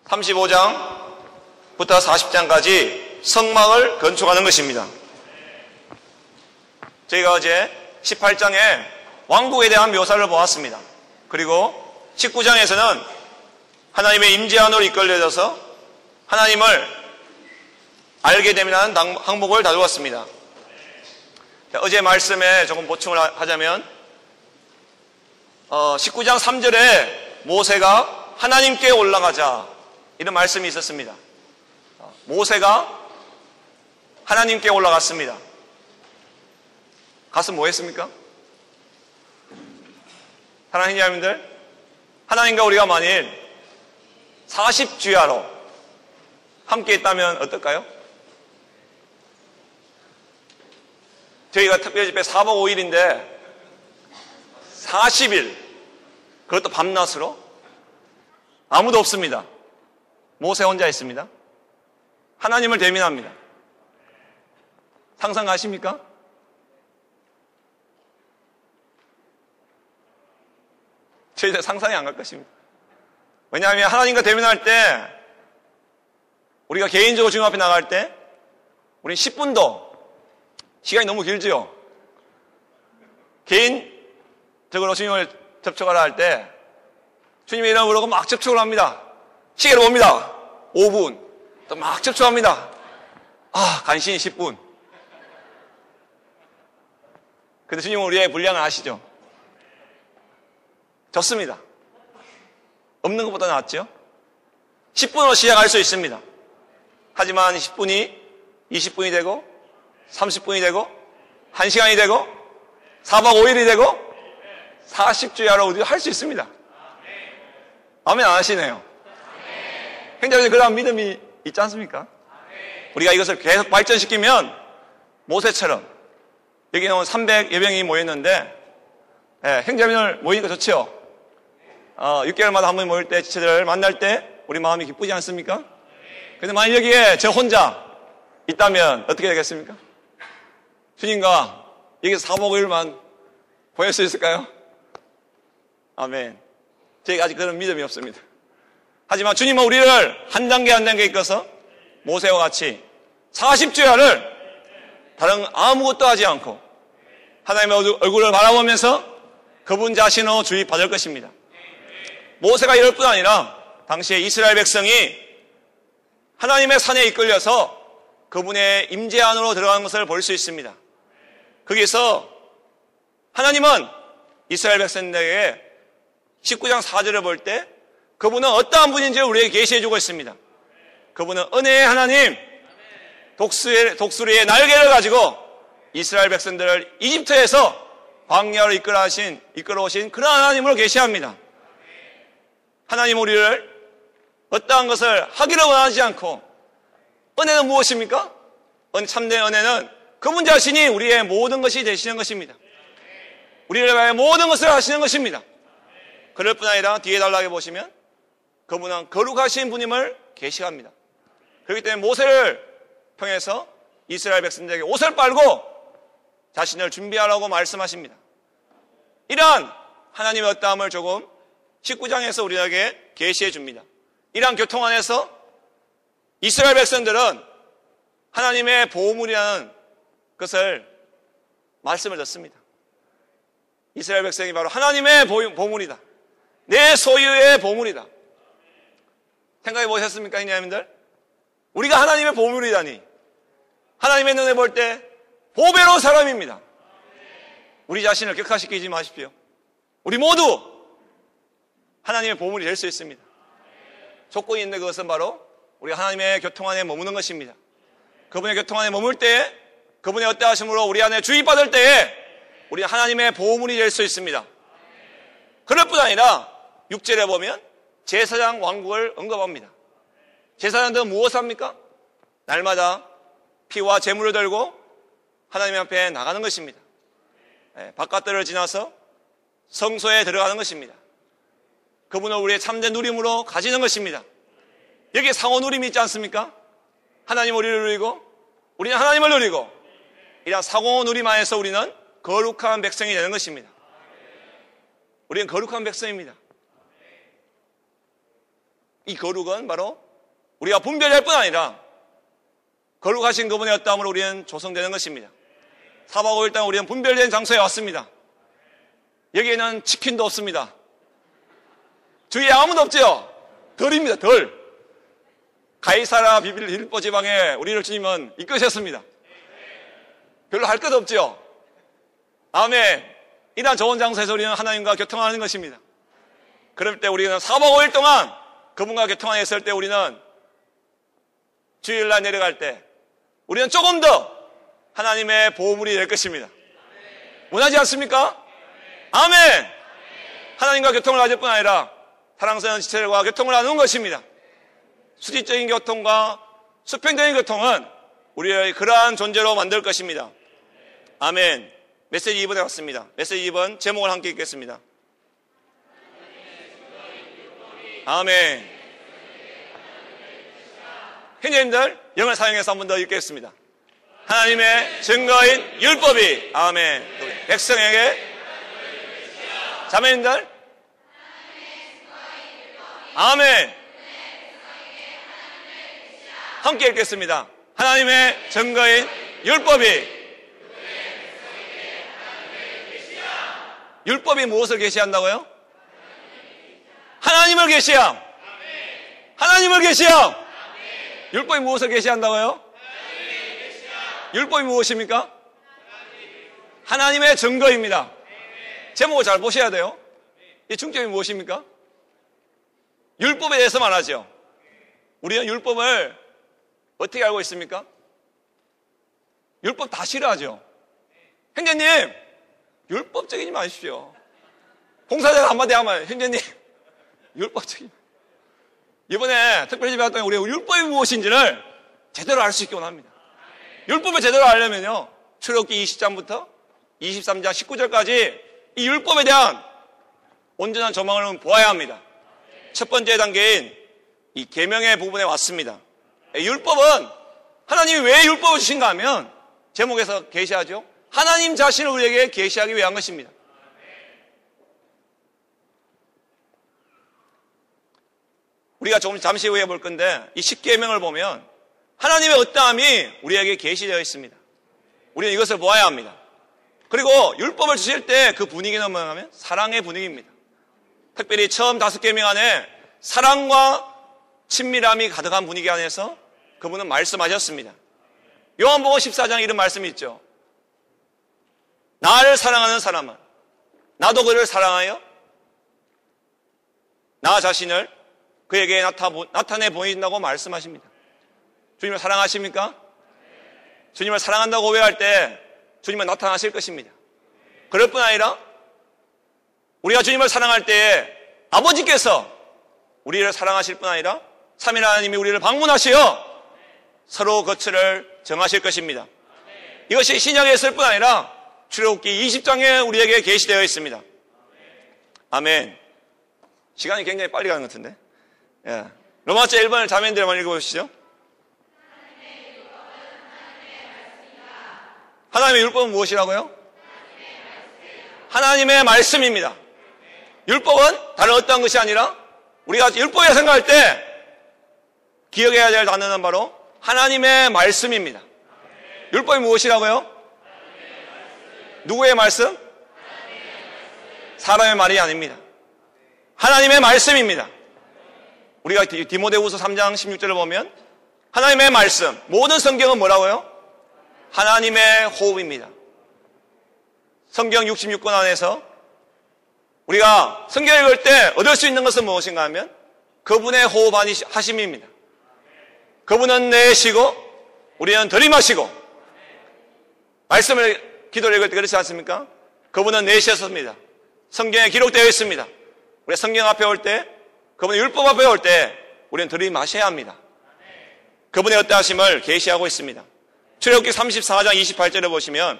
35장부터 40장까지 성막을 건축하는 것입니다. 저희가 어제 18장에 왕국에 대한 묘사를 보았습니다. 그리고 19장에서는 하나님의 임재 안으로 이끌려져서 하나님을 알게 되는 항목을 다루었습니다. 어제 말씀에 조금 보충을 하자면 19장 3절에 모세가 하나님께 올라가자 이런 말씀이 있었습니다. 모세가 하나님께 올라갔습니다. 가서 뭐 했습니까? 사랑하는 여러분들, 하나님과 우리가 만일 40주야로 함께 있다면 어떨까요? 저희가 특별집회 4박 5일인데 40일, 그것도 밤낮으로 아무도 없습니다. 모세 혼자 있습니다. 하나님을 대면합니다. 상상 가십니까? 저희들 상상이 안 갈 것입니다. 왜냐하면 하나님과 대면할 때 우리가 개인적으로 주님 앞에 나갈 때 우리 10분도 시간이 너무 길죠. 개인적으로 주님을 접촉하라 할 때 주님의 이름을 부르고 막 접촉을 합니다. 시계를 봅니다. 5분. 또 막 접촉합니다. 간신히 10분. 근데 주님은 우리의 분량을 아시죠? 좋습니다. 없는 것보다 낫죠? 10분으로 시작할 수 있습니다. 하지만 10분이 20분이 되고 30분이 되고 1시간이 되고 4박 5일이 되고 40주야로 우리가 할 수 있습니다. 아멘 안 하시네요. 행자님 그런 믿음이 있지 않습니까? 우리가 이것을 계속 발전시키면 모세처럼 여기 나온 300여 명이 모였는데 행자민을 모이니까 좋죠. 6개월마다 한 번 모일 때 지체들을 만날 때 우리 마음이 기쁘지 않습니까? 근데 만약 여기에 저 혼자 있다면 어떻게 되겠습니까? 주님과 여기서 4박 5일만 보낼 수 있을까요? 아멘. 저희가 아직 그런 믿음이 없습니다. 하지만 주님은 우리를 한 단계 한 단계 이끌어서 모세와 같이 40주야를 다른 아무것도 하지 않고 하나님의 얼굴을 바라보면서 그분 자신으로 주입받을 것입니다. 모세가 이럴 뿐 아니라 당시에 이스라엘 백성이 하나님의 산에 이끌려서 그분의 임재 안으로 들어가는 것을 볼 수 있습니다. 거기서 하나님은 이스라엘 백성들에게 19장 4절을 볼 때 그분은 어떠한 분인지 우리에게 계시해주고 있습니다. 그분은 은혜의 하나님, 독수리의 날개를 가지고 이스라엘 백성들을 이집트에서 광야로 이끌어오신 그런 하나님으로 계시합니다. 하나님 우리를 어떠한 것을 하기를 원하지 않고, 은혜는 무엇입니까? 참된 은혜는 그분 자신이 우리의 모든 것이 되시는 것입니다. 우리를 위해 모든 것을 하시는 것입니다. 그럴 뿐 아니라 뒤에 달라게 보시면 그분은 거룩하신 분임을 계시합니다. 그렇기 때문에 모세를 통해서 이스라엘 백성들에게 옷을 빨고 자신을 준비하라고 말씀하십니다. 이러한 하나님의 어떠함을 조금 19장에서 우리에게 계시해 줍니다. 이러한 교통 안에서 이스라엘 백성들은 하나님의 보호물이라는 것을 말씀을 듣습니다. 이스라엘 백성이 바로 하나님의 보물이다. 내 소유의 보물이다. 생각해 보셨습니까, 형님들? 우리가 하나님의 보물이다니. 하나님의 눈에 볼 때 보배로운 사람입니다. 우리 자신을 격화시키지 마십시오. 우리 모두 하나님의 보물이 될 수 있습니다. 조건이 있는데 그것은 바로 우리가 하나님의 교통 안에 머무는 것입니다. 그분의 교통 안에 머물 때에, 그분의 어떠하심으로 우리 안에 주입받을 때에 우리는 하나님의 보물이 될 수 있습니다. 그럴 뿐 아니라 6절에 보면 제사장 왕국을 언급합니다. 제사장들은 무엇을 합니까? 날마다 피와 제물을 들고 하나님 앞에 나가는 것입니다. 바깥들을 지나서 성소에 들어가는 것입니다. 그분을 우리의 참된 누림으로 가지는 것입니다. 여기에 상호 누림이 있지 않습니까? 하나님 우리를 누리고 우리는 하나님을 누리고, 이런 상호 누림 안에서 우리는 거룩한 백성이 되는 것입니다. 우리는 거룩한 백성입니다. 이 거룩은 바로 우리가 분별할 뿐 아니라 거룩하신 그분의 어떠함으로 우리는 조성되는 것입니다. 4박 5일 동안 우리는 분별된 장소에 왔습니다. 여기에는 치킨도 없습니다. 주위에 아무도 없죠? 덜입니다. 덜. 가이사라 빌립보 지방에 우리를 주님은 이끄셨습니다. 별로 할 것 없죠? 아멘. 이러한 좋은 장소에서 우리는 하나님과 교통하는 것입니다. 그럴 때 우리는 4박 5일 동안 그분과 교통하여 있을 때 우리는 주일날 내려갈 때 우리는 조금 더 하나님의 보호물이 될 것입니다. 원하지 않습니까? 아멘! 하나님과 교통을 가질 뿐 아니라 사랑스러운 지체들과 교통을 나누는 것입니다. 수직적인 교통과 수평적인 교통은 우리의 그러한 존재로 만들 것입니다. 아멘. 메시지 2번에 왔습니다. 메시지 2번 제목을 함께 읽겠습니다. 아멘. 형제님들 영을 사용해서 한 번 더 읽겠습니다. 하나님의 증거인 율법이 아멘. 백성에게 자매님들 아멘. 함께 읽겠습니다. 하나님의 증거인 율법이 율법이 무엇을 계시한다고요? 하나님을 계시함. 하나님을 계시함. 율법이 무엇을 계시한다고요? 율법이 무엇입니까? 하나님의 증거입니다. 제목을 잘 보셔야 돼요. 이 중점이 무엇입니까? 율법에 대해서 말하죠. 우리는 율법을 어떻게 알고 있습니까? 율법 다 싫어하죠. 형제님, 율법적이지 마십시오. 봉사자가 한마디 하면, 형제님, 율법적인. 이번에 특별히 배웠던 우리 율법이 무엇인지를 제대로 알 수 있게 원합니다. 율법을 제대로 알려면요, 출애굽기 20장부터 23장 19절까지 이 율법에 대한 온전한 조망을 보아야 합니다. 첫 번째 단계인 이 계명의 부분에 왔습니다. 율법은 하나님이 왜 율법을 주신가 하면 제목에서 계시하죠. 하나님 자신을 우리에게 계시하기 위한 것입니다. 우리가 조금 잠시 후에 볼 건데 이 십계명을 보면 하나님의 어떠함이 우리에게 계시되어 있습니다. 우리는 이것을 보아야 합니다. 그리고 율법을 주실 때 그 분위기는 뭐냐면 사랑의 분위기입니다. 특별히 처음 5계명 안에 사랑과 친밀함이 가득한 분위기 안에서 그분은 말씀하셨습니다. 요한복음 14장에 이런 말씀이 있죠. 나를 사랑하는 사람은 나도 그를 사랑하여 나 자신을 그에게 나타내 보인다고 말씀하십니다. 주님을 사랑하십니까? 주님을 사랑한다고 고백할 때 주님은 나타나실 것입니다. 그럴 뿐 아니라 우리가 주님을 사랑할 때에 아버지께서 우리를 사랑하실 뿐 아니라 삼위 하나님이 우리를 방문하시어 서로 거처를 정하실 것입니다. 이것이 신약에 있을 뿐 아니라 출애굽기 20장에 우리에게 계시되어 있습니다. 아멘. 시간이 굉장히 빨리 가는 것 같은데. 예. 로마서 1번을 자매님들 한번 읽어보시죠. 하나님의 율법은 무엇이라고요? 하나님의 말씀입니다. 율법은 다른 어떠한 것이 아니라 우리가 율법에 생각할 때 기억해야 될 단어는 바로 하나님의 말씀입니다. 율법이 무엇이라고요? 누구의 말씀? 사람의 말이 아닙니다. 하나님의 말씀입니다. 우리가 디모데후서 3장 16절을 보면 하나님의 말씀, 모든 성경은 뭐라고요? 하나님의 호흡입니다. 성경 66권 안에서 우리가 성경을 읽을 때 얻을 수 있는 것은 무엇인가 하면 그분의 호흡하심입니다. 그분은 내쉬고 우리는 들이마시고 말씀을 기도를 읽을 때 그렇지 않습니까? 그분은 내쉬었습니다. 성경에 기록되어 있습니다. 우리가 성경 앞에 올 때 그분의 율법 앞에 올 때 우리는 들이마셔야 합니다. 그분의 어떠하심을 계시하고 있습니다. 출애굽기 34장 28절에 보시면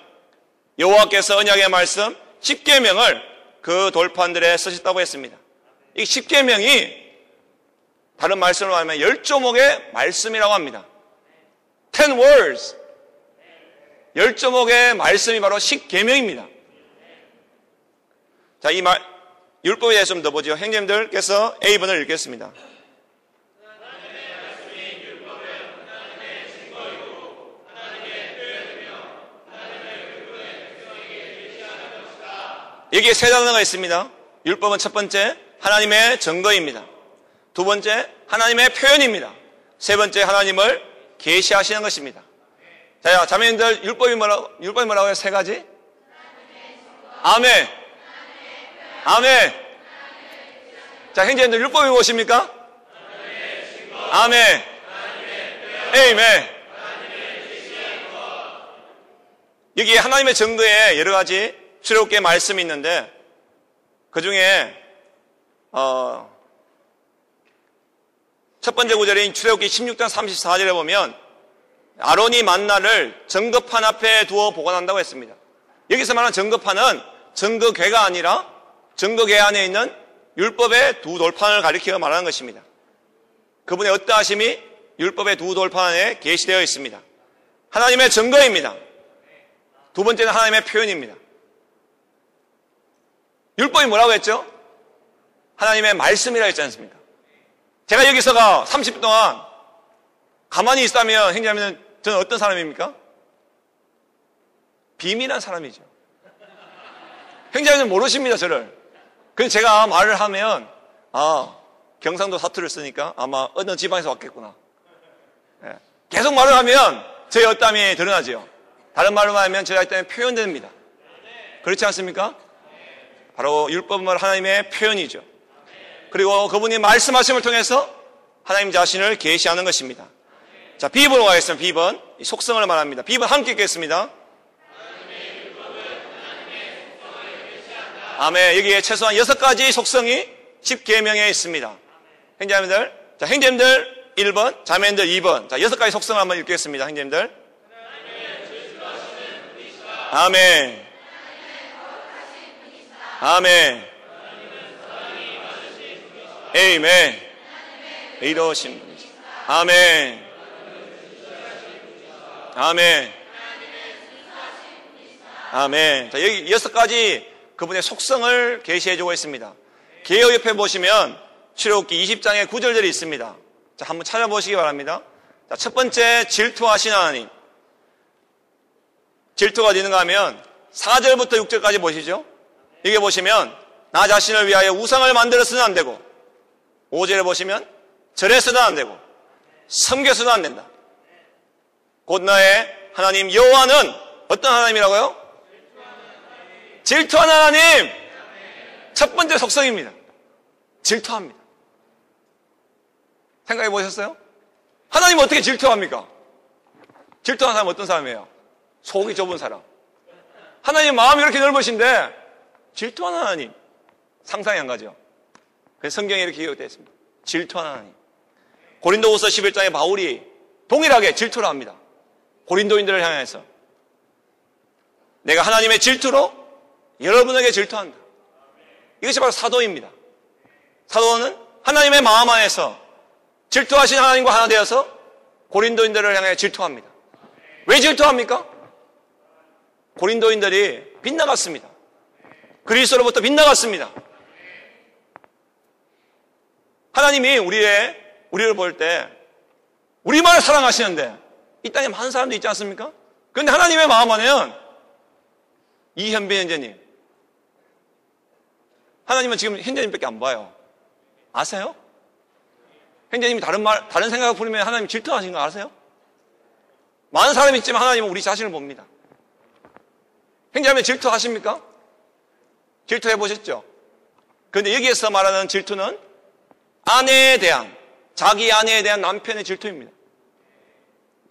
여호와께서 언약의 말씀 10계명을 그 돌판들에 쓰셨다고 했습니다. 이 10계명이 다른 말씀으로 하면 10조목의 말씀이라고 합니다. 10 words. 10조목의 말씀이 바로 10계명입니다. 자, 이 율법에 대해서 좀 더 보죠. 형님들께서 A번을 읽겠습니다. 여기에 세 단어가 있습니다. 율법은 첫 번째, 하나님의 증거입니다. 두 번째, 하나님의 표현입니다. 세 번째, 하나님을 계시하시는 것입니다. 자, 자매님들, 율법이 뭐라고 해요? 세 가지? 아멘. 아멘. 자, 형제님들, 율법이 무엇입니까? 아멘. 에이멘. 여기에 하나님의 증거에 여러 가지 출애굽기의 말씀이 있는데, 그 중에 첫 번째 구절인 출애굽기 16장 34절에 보면 아론이 만나를 증거판 앞에 두어 보관한다고 했습니다. 여기서 말하는 증거판은 증거궤가 아니라 증거궤 안에 있는 율법의 두 돌판을 가리켜 말하는 것입니다. 그분의 어떠하심이 율법의 두 돌판 안에 계시되어 있습니다. 하나님의 증거입니다. 두 번째는 하나님의 표현입니다. 율법이 뭐라고 했죠? 하나님의 말씀이라고 했지 않습니까? 제가 여기서가 30분 동안 가만히 있다면 형제자매는 저는 어떤 사람입니까? 비밀한 사람이죠. 형제자매는 모르십니다, 저를. 그래서 제가 말을 하면 경상도 사투리를 쓰니까 아마 어느 지방에서 왔겠구나. 계속 말을 하면 저의 어땀이 드러나죠. 다른 말로 하면 저의 어땀이 표현됩니다. 그렇지 않습니까? 바로 율법은 하나님의 표현이죠. 그리고 그분이 말씀하심을 통해서 하나님 자신을 계시하는 것입니다. 자, B번으로 가겠습니다. B번. 속성을 말합니다. B번 함께 읽겠습니다. 아멘. 여기에 최소한 6가지 속성이 10계명에 있습니다. 형제님들, 자, 형제님들 1번, 자매님들 2번. 자, 6가지 속성을 한번 읽겠습니다. 형제님들. 아멘. 아멘. 에이멘. 이러신 분이시다. 아멘. 아멘. 아멘. 자, 여기 6가지 그분의 속성을 계시해주고 있습니다. 개역 옆에 보시면 출애굽기 20장의 구절들이 있습니다. 자, 한번 찾아보시기 바랍니다. 자, 첫 번째, 질투하신 하나님. 질투가 어디는가 하면 4절부터 6절까지 보시죠. 여기 보시면 나 자신을 위하여 우상을 만들어서는 안 되고, 5절에 보시면 절해서는 안 되고 섬겨서는 안 된다. 곧 나의 하나님 여호와는 어떤 하나님이라고요? 질투하는 하나님. 첫 번째 속성입니다. 질투합니다. 생각해 보셨어요? 하나님은 어떻게 질투합니까? 질투하는 사람은 어떤 사람이에요? 속이 좁은 사람. 하나님 마음이 이렇게 넓으신데 질투하는 하나님. 상상이 안 가죠? 그래서 성경에 이렇게 기록되어 있습니다. 질투하는 하나님. 고린도후서 11장에 바울이 동일하게 질투를 합니다. 고린도인들을 향해서 내가 하나님의 질투로 여러분에게 질투한다. 이것이 바로 사도입니다. 사도는 하나님의 마음 안에서 질투하신 하나님과 하나 되어서 고린도인들을 향해 질투합니다. 왜 질투합니까? 고린도인들이 빗나갔습니다. 그리스도로부터 빗나갔습니다. 하나님이 우리를 볼 때 우리만을 사랑하시는데 이 땅에 많은 사람도 있지 않습니까? 그런데 하나님의 마음 안에는 이현빈 현재님, 하나님은 지금 현재님밖에 안 봐요. 아세요? 현재님이 다른 생각을 부리면 하나님 질투하시는 거 아세요? 많은 사람이 있지만 하나님은 우리 자신을 봅니다. 현재님 질투하십니까? 질투해 보셨죠? 그런데 여기에서 말하는 질투는 아내에 대한, 자기 아내에 대한 남편의 질투입니다.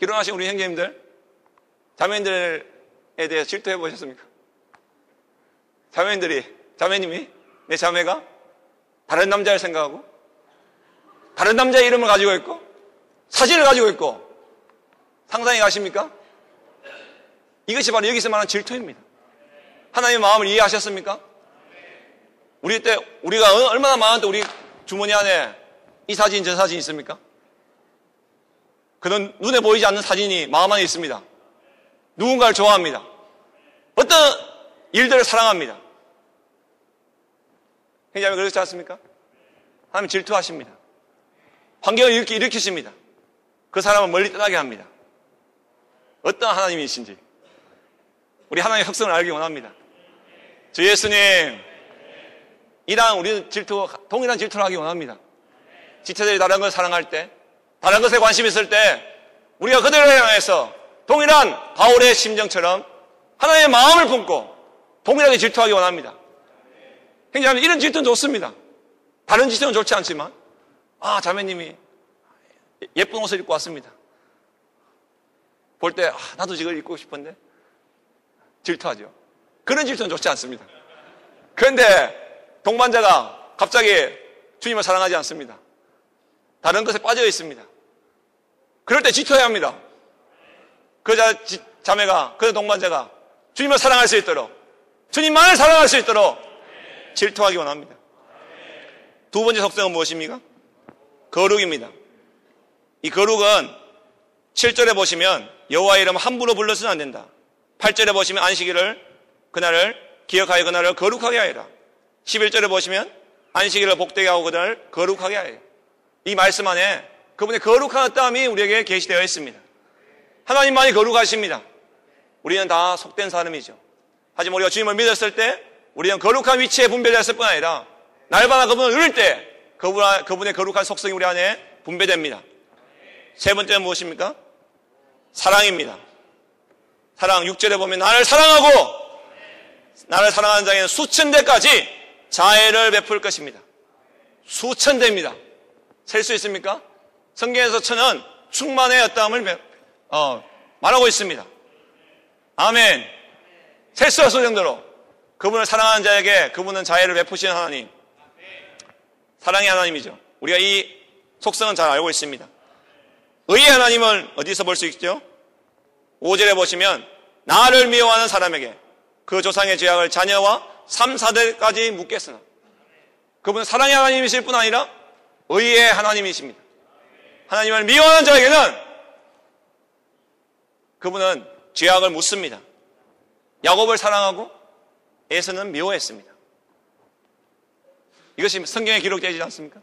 결혼하신 우리 형제님들, 자매님들에 대해서 질투해 보셨습니까? 자매님이, 내 자매가 다른 남자를 생각하고, 다른 남자의 이름을 가지고 있고, 사진을 가지고 있고, 상상이 가십니까? 이것이 바로 여기서 말하는 질투입니다. 하나님의 마음을 이해하셨습니까? 우리가 얼마나 많은데 우리 주머니 안에 이 사진, 저 사진 있습니까? 그는 눈에 보이지 않는 사진이 마음 안에 있습니다. 누군가를 좋아합니다. 어떤 일들을 사랑합니다. 형제자매 그렇지 않습니까? 하나님 질투하십니다. 환경을 일으키십니다. 그 사람을 멀리 떠나게 합니다. 어떤 하나님이신지 우리 하나님의 흑성을 알기 원합니다. 주 예수님, 우리는 동일한 질투를 하기 원합니다. 지체들이 다른 걸 사랑할 때, 다른 것에 관심 있을 때, 우리가 그들을 향해서 동일한 바울의 심정처럼 하나님의 마음을 품고 동일하게 질투하기 원합니다. 형제자매, 이런 질투는 좋습니다. 다른 질투는 좋지 않지만, 자매님이 예쁜 옷을 입고 왔습니다. 볼 때, 나도 이걸 입고 싶은데, 질투하죠. 그런 질투는 좋지 않습니다. 그런데 동반자가 갑자기 주님을 사랑하지 않습니다. 다른 것에 빠져 있습니다. 그럴 때 질투해야 합니다. 그 자매가, 그 동반자가 주님을 사랑할 수 있도록, 주님만을 사랑할 수 있도록 질투하기 원합니다. 두 번째 속성은 무엇입니까? 거룩입니다. 이 거룩은 7절에 보시면 여호와의 이름을 함부로 불러서는 안 된다. 8절에 보시면 안식일을 그날을 기억하여 그날을 거룩하게 하여라. 11절에 보시면 안식일을 복되게 하고 그날을 거룩하게 하여라. 이 말씀 안에 그분의 거룩한 어떠함이 우리에게 계시되어 있습니다. 하나님만이 거룩하십니다. 우리는 다 속된 사람이죠. 하지만 우리가 주님을 믿었을 때 우리는 거룩한 위치에 분배되었을 뿐 아니라 날마다 그분을 누릴 때 그분의 거룩한 속성이 우리 안에 분배됩니다. 세 번째는 무엇입니까? 사랑입니다. 사랑 6절에 보면 나를 사랑하고 나를 사랑하는 자에게는 수천 대까지 자애를 베풀 것입니다. 수천 대입니다. 셀 수 있습니까? 성경에서 천은 충만의 어떠함을 말하고 있습니다. 아멘. 셀 수 없을 정도로 그분을 사랑하는 자에게 그분은 자애를 베푸시는 하나님, 사랑의 하나님이죠. 우리가 이 속성은 잘 알고 있습니다. 의의 하나님은 어디서 볼 수 있죠? 5절에 보시면 나를 미워하는 사람에게 그 조상의 죄악을 자녀와 3, 4대까지 묻겠으나, 그분은 사랑의 하나님이실 뿐 아니라 의의 하나님이십니다. 하나님을 미워하는 자에게는 그분은 죄악을 묻습니다. 야곱을 사랑하고 에서는 미워했습니다. 이것이 성경에 기록되지 않습니까?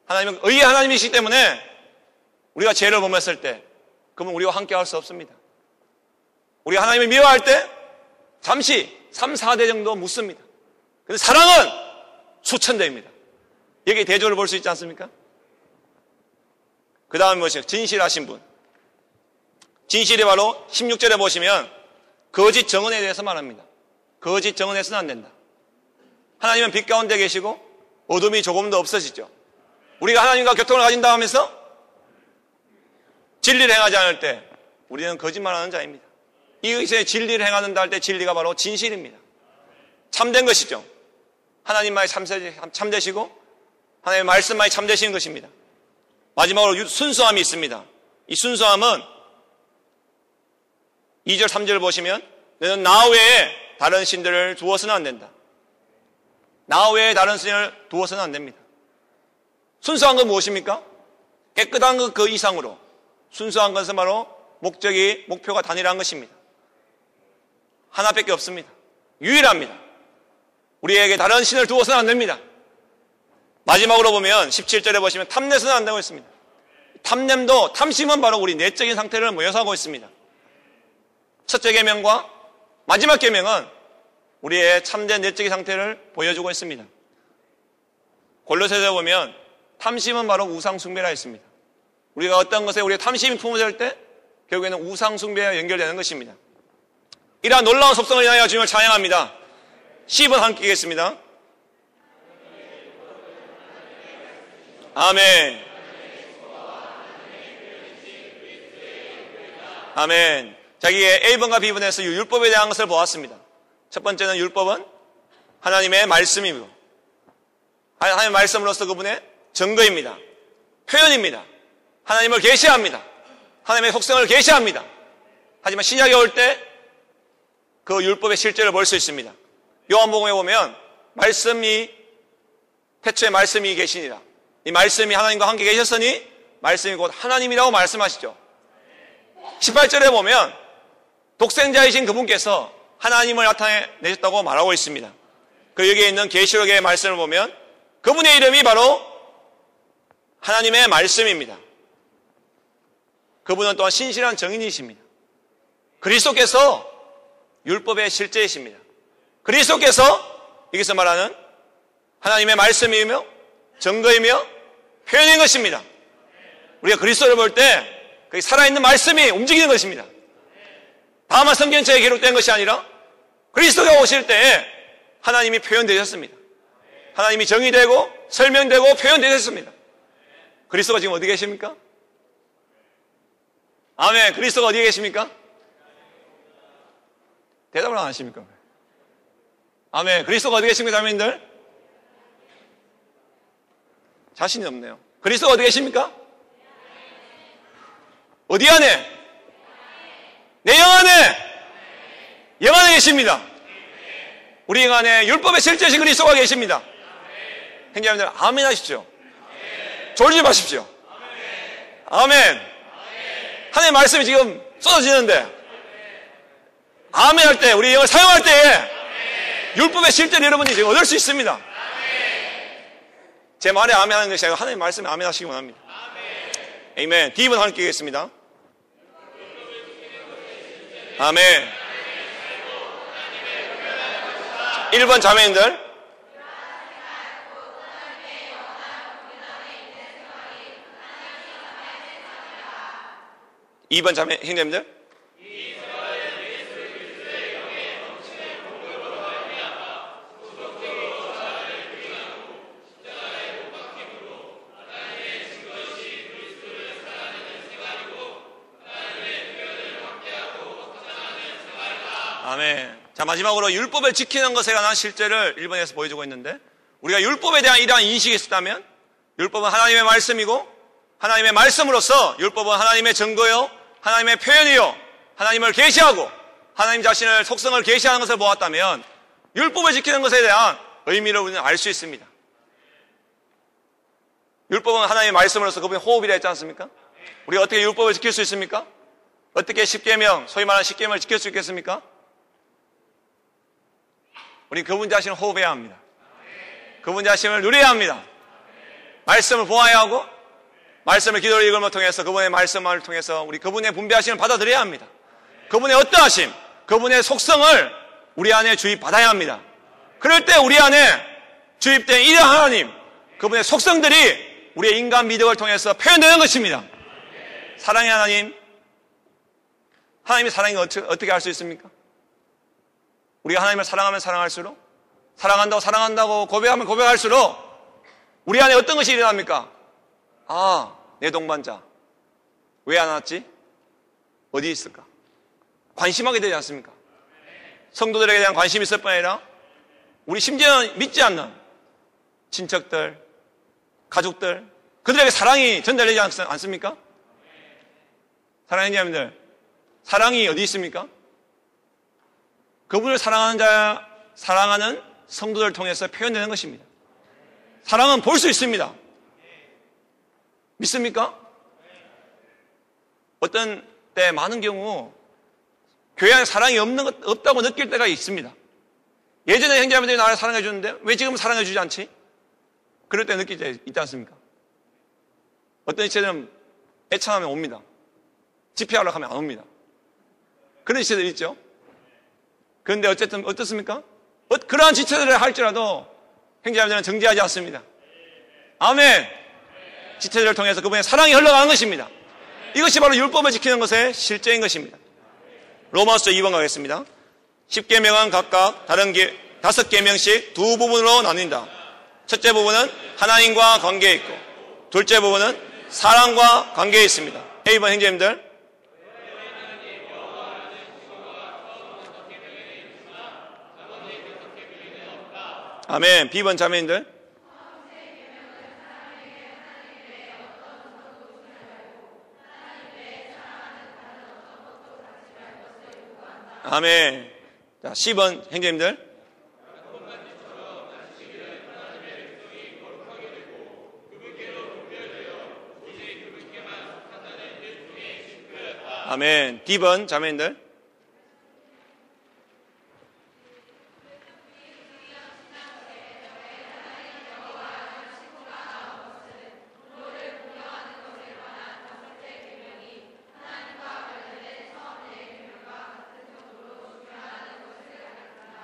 하나님은 의의 하나님이시기 때문에 우리가 죄를 범했을 때 그분 우리와 함께 할 수 없습니다. 우리가 하나님을 미워할 때 잠시 3, 4대 정도 묻습니다. 그런데 사랑은 수천 대입니다. 여기 대조를 볼 수 있지 않습니까? 그 다음에 무엇이요? 진실하신 분. 진실이 바로 16절에 보시면 거짓 정언에 대해서 말합니다. 거짓 정언해서는 안 된다. 하나님은 빛 가운데 계시고 어둠이 조금도 없어지죠. 우리가 하나님과 교통을 가진다 하면서 진리를 행하지 않을 때 우리는 거짓말하는 자입니다. 이것에 진리를 행하는다 할 때 진리가 바로 진실입니다. 참된 것이죠. 하나님만이 참되시고 하나님의 말씀만이 참되시는 것입니다. 마지막으로 순수함이 있습니다. 이 순수함은 2절 3절을 보시면 너는 나 외에 다른 신들을 두어서는 안 된다. 나 외에 다른 신을 두어서는 안 됩니다. 순수한 건 무엇입니까? 깨끗한 것 그 이상으로 순수한 것은 바로 목표가 단일한 것입니다. 하나밖에 없습니다. 유일합니다. 우리에게 다른 신을 두어서는 안 됩니다. 마지막으로 보면 17절에 보시면 탐내서는 안 되고 있습니다. 탐심은 바로 우리 내적인 상태를 모여서하고 있습니다. 첫째 계명과 마지막 계명은 우리의 참된 내적인 상태를 보여주고 있습니다. 골로새서에 보면 탐심은 바로 우상 숭배라 했습니다. 우리가 어떤 것에 우리의 탐심이 품어질 때 결국에는 우상 숭배와 연결되는 것입니다. 이러한 놀라운 속성을 인하여 주님을 찬양합니다. 10번 함께 읽겠습니다. 아멘. 아멘. 자기의 A번과 B번에서 율법에 대한 것을 보았습니다. 첫 번째는 율법은 하나님의 말씀이고 하나님의 말씀으로서 그분의 증거입니다. 표현입니다. 하나님을 계시합니다. 하나님의 속성을 계시합니다. 하지만 신약에 올 때 그 율법의 실제를 볼 수 있습니다. 요한복음에 보면 말씀이 태초에 말씀이 계시니라. 이 말씀이 하나님과 함께 계셨으니 말씀이 곧 하나님이라고 말씀하시죠. 18절에 보면 독생자이신 그분께서 하나님을 나타내셨다고 말하고 있습니다. 그 여기에 있는 계시록의 말씀을 보면 그분의 이름이 바로 하나님의 말씀입니다. 그분은 또한 신실한 정인이십니다. 그리스도께서 율법의 실제이십니다. 그리스도께서 여기서 말하는 하나님의 말씀이며 증거이며 표현인 것입니다. 우리가 그리스도를 볼 때 그 살아있는 말씀이 움직이는 것입니다. 다만 성경책에 기록된 것이 아니라 그리스도가 오실 때에 하나님이 표현되셨습니다. 하나님이 정의되고 설명되고 표현되셨습니다. 그리스도가 지금 어디 계십니까? 아멘. 그리스도가 어디에 계십니까? 대답을 안 하십니까? 아멘. 그리스도가 어디 계십니까, 자매님들? 자신이 없네요. 그리스도가 어디 계십니까? 어디 안에? 내 영 안에! 영 안에 계십니다. 우리 영 안에 율법의 실제신 그리스도가 계십니다. 형제자매들, 아멘 하십시오. 졸지 마십시오. 아멘. 하나님의 말씀이 지금 쏟아지는데, 아멘 할 때, 우리 영을 사용할 때에 율법의 실제를 여러분이 지금 얻을 수 있습니다. 제 말에 아멘 하는 것이 아니라 하나님의 말씀에 아멘 하시기 원합니다. 아멘. D번 하나님 끼겠습니다. 아멘. 1번 자매인들. 2번 자매, 형제님들. 아멘. 자, 마지막으로 율법을 지키는 것에 관한 실제를 1번에서 보여주고 있는데, 우리가 율법에 대한 이러한 인식이 있었다면, 율법은 하나님의 말씀이고, 하나님의 말씀으로서 율법은 하나님의 증거요, 하나님의 표현이요, 하나님을 계시하고 하나님 자신의 속성을 계시하는 것을 보았다면 율법을 지키는 것에 대한 의미를 우리는 알 수 있습니다. 율법은 하나님의 말씀으로서 그분의 호흡이라 했지 않습니까? 우리가 어떻게 율법을 지킬 수 있습니까? 어떻게 십계명, 소위 말하는 십계명을 지킬 수 있겠습니까? 우리 그분 자신을 호흡해야 합니다. 그분 자신을 누려야 합니다. 말씀을 보아야 하고 말씀을 기도를 읽음을 통해서 그분의 말씀을 통해서 우리 그분의 분배하심을 받아들여야 합니다. 그분의 어떠하심, 그분의 속성을 우리 안에 주입받아야 합니다. 그럴 때 우리 안에 주입된 이러한 하나님, 그분의 속성들이 우리의 인간 미덕을 통해서 표현되는 것입니다. 사랑의 하나님, 하나님의 사랑이 어떻게 알 수 있습니까? 우리가 하나님을 사랑하면 사랑할수록, 사랑한다고 고백하면 고백할수록 우리 안에 어떤 것이 일어납니까? 아, 내 동반자 왜 안 왔지? 어디 있을까? 관심하게 되지 않습니까? 성도들에게 대한 관심이 있을 뿐 아니라 우리 심지어는 믿지 않는 친척들, 가족들, 그들에게 사랑이 전달되지 않습니까? 사랑하는 자님들, 사랑이 어디 있습니까? 그분을 사랑하는 성도들을 통해서 표현되는 것입니다. 사랑은 볼 수 있습니다. 믿습니까? 어떤 때 많은 경우 교회 안에 사랑이 없다고 느낄 때가 있습니다. 예전에 형제자매들이 나를 사랑해 주는데 왜 지금 사랑해 주지 않지? 그럴 때 느낄 때 있지 않습니까? 어떤 지체들은 애청하면 옵니다. 집회하려고 하면 안 옵니다. 그런 지체들 있죠. 그런데 어쨌든 어떻습니까? 그러한 지체들을 할지라도 형제자매들은 정지하지 않습니다. 아멘. 지체들을 통해서 그분의 사랑이 흘러가는 것입니다. 이것이 바로 율법을 지키는 것의 실제인 것입니다. 로마서 2번 가겠습니다. 10계명은 각각 다른 5계명씩 두 부분으로 나뉜다. 첫째 부분은 하나님과 관계에 있고 둘째 부분은 사랑과 관계에 있습니다. A번 형제님들. 아멘. B번 자매님들. 아멘. 자, 10번 형제님들. 아멘. D번 자매님들.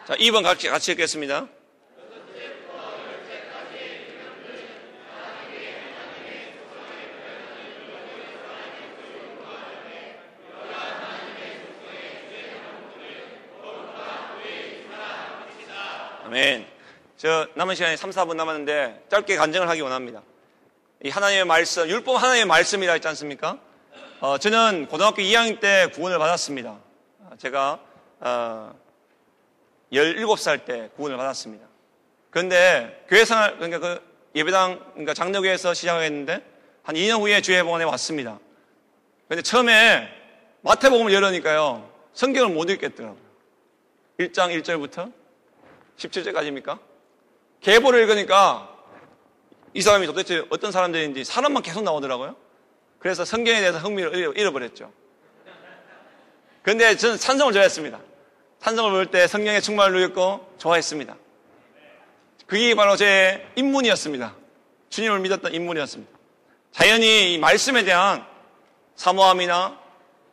자, 2번 같이 읽겠습니다. 아멘. 저 남은 시간이 3, 4분 남았는데 짧게 간증을 하기 원합니다. 이 하나님의 말씀, 율법 하나님의 말씀이라 했지 않습니까? 저는 고등학교 2학년 때 구원을 받았습니다. 제가 17살 때 구원을 받았습니다. 그런데 교회 생활, 그러니까 그 예배당, 그러니까 장로교회에서 시작했는데 한 2년 후에 주회복원에 왔습니다. 그런데 처음에 마태복음을 열으니까요, 성경을 못 읽겠더라고요. 1장 1절부터 17절까지입니까? 계보를 읽으니까 이 사람이 도대체 어떤 사람들인지 사람만 계속 나오더라고요. 그래서 성경에 대해서 흥미를 잃어버렸죠. 그런데 저는 찬송을 좋아했습니다. 찬송을 부를 때 성령의 충만을 누렸고 좋아했습니다. 그게 바로 제 입문이었습니다. 주님을 믿었던 입문이었습니다. 자연히 이 말씀에 대한 사모함이나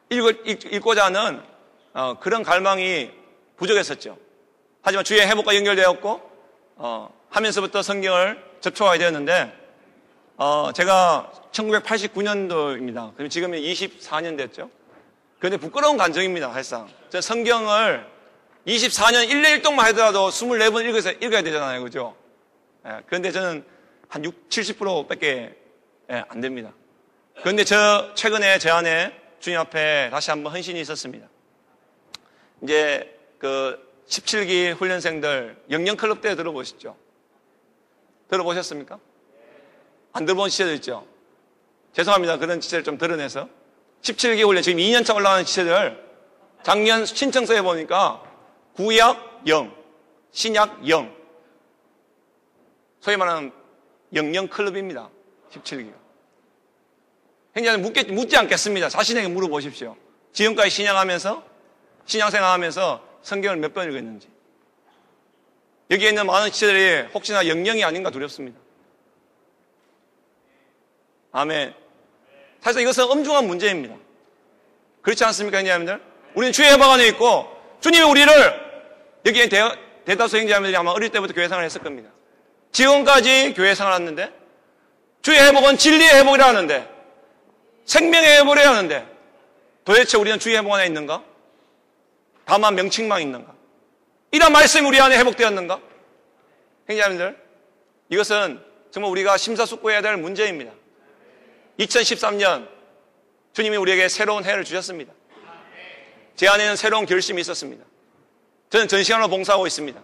읽고자 하는 그런 갈망이 부족했었죠. 하지만 주의 회복과 연결되었고 하면서부터 성경을 접촉하게 되었는데 제가 1989년도입니다. 그럼 지금은 24년 됐죠. 그런데 부끄러운 감정입니다. 사실상 저는 성경을 24년 1년 1동만 하더라도 24번 읽어야 되잖아요. 그죠? 그런데 저는 한 70%밖에 안 됩니다. 그런데 최근에 제 안에 주님 앞에 다시 한번 헌신이 있었습니다. 이제 17기 훈련생들 영영클럽 때 들어보셨죠? 들어보셨습니까? 안 들어본 지체들 있죠? 죄송합니다. 그런 지체를 좀 드러내서 17기 훈련, 지금 2년차 올라가는 지체들 작년 신청서에 보니까 구약 0, 신약 0, 소위 말하는 영영클럽입니다. 17기가. 행자는 묻지 않겠습니다. 자신에게 물어보십시오. 지금까지 신앙생활하면서 성경을 몇 번 읽었는지. 여기에 있는 많은 지체들이 혹시나 영영이 아닌가 두렵습니다. 아멘. 사실 이것은 엄중한 문제입니다. 그렇지 않습니까, 형제자매들? 우리는 주의 회복 안에 있고 주님이 우리를, 여기에 대다수 형제자매들이 아마 어릴 때부터 교회 생활을 했을 겁니다. 지금까지 교회 생활을 했는데 주의 회복은 진리의 회복이라 하는데, 생명의 회복이라 하는데, 도대체 우리는 주의 회복 안에 있는가? 다만 명칭만 있는가? 이런 말씀이 우리 안에 회복되었는가? 형제자매들, 이것은 정말 우리가 심사숙고해야 될 문제입니다. 2013년 주님이 우리에게 새로운 해를 주셨습니다. 제 안에는 새로운 결심이 있었습니다. 저는 전시간으로 봉사하고 있습니다.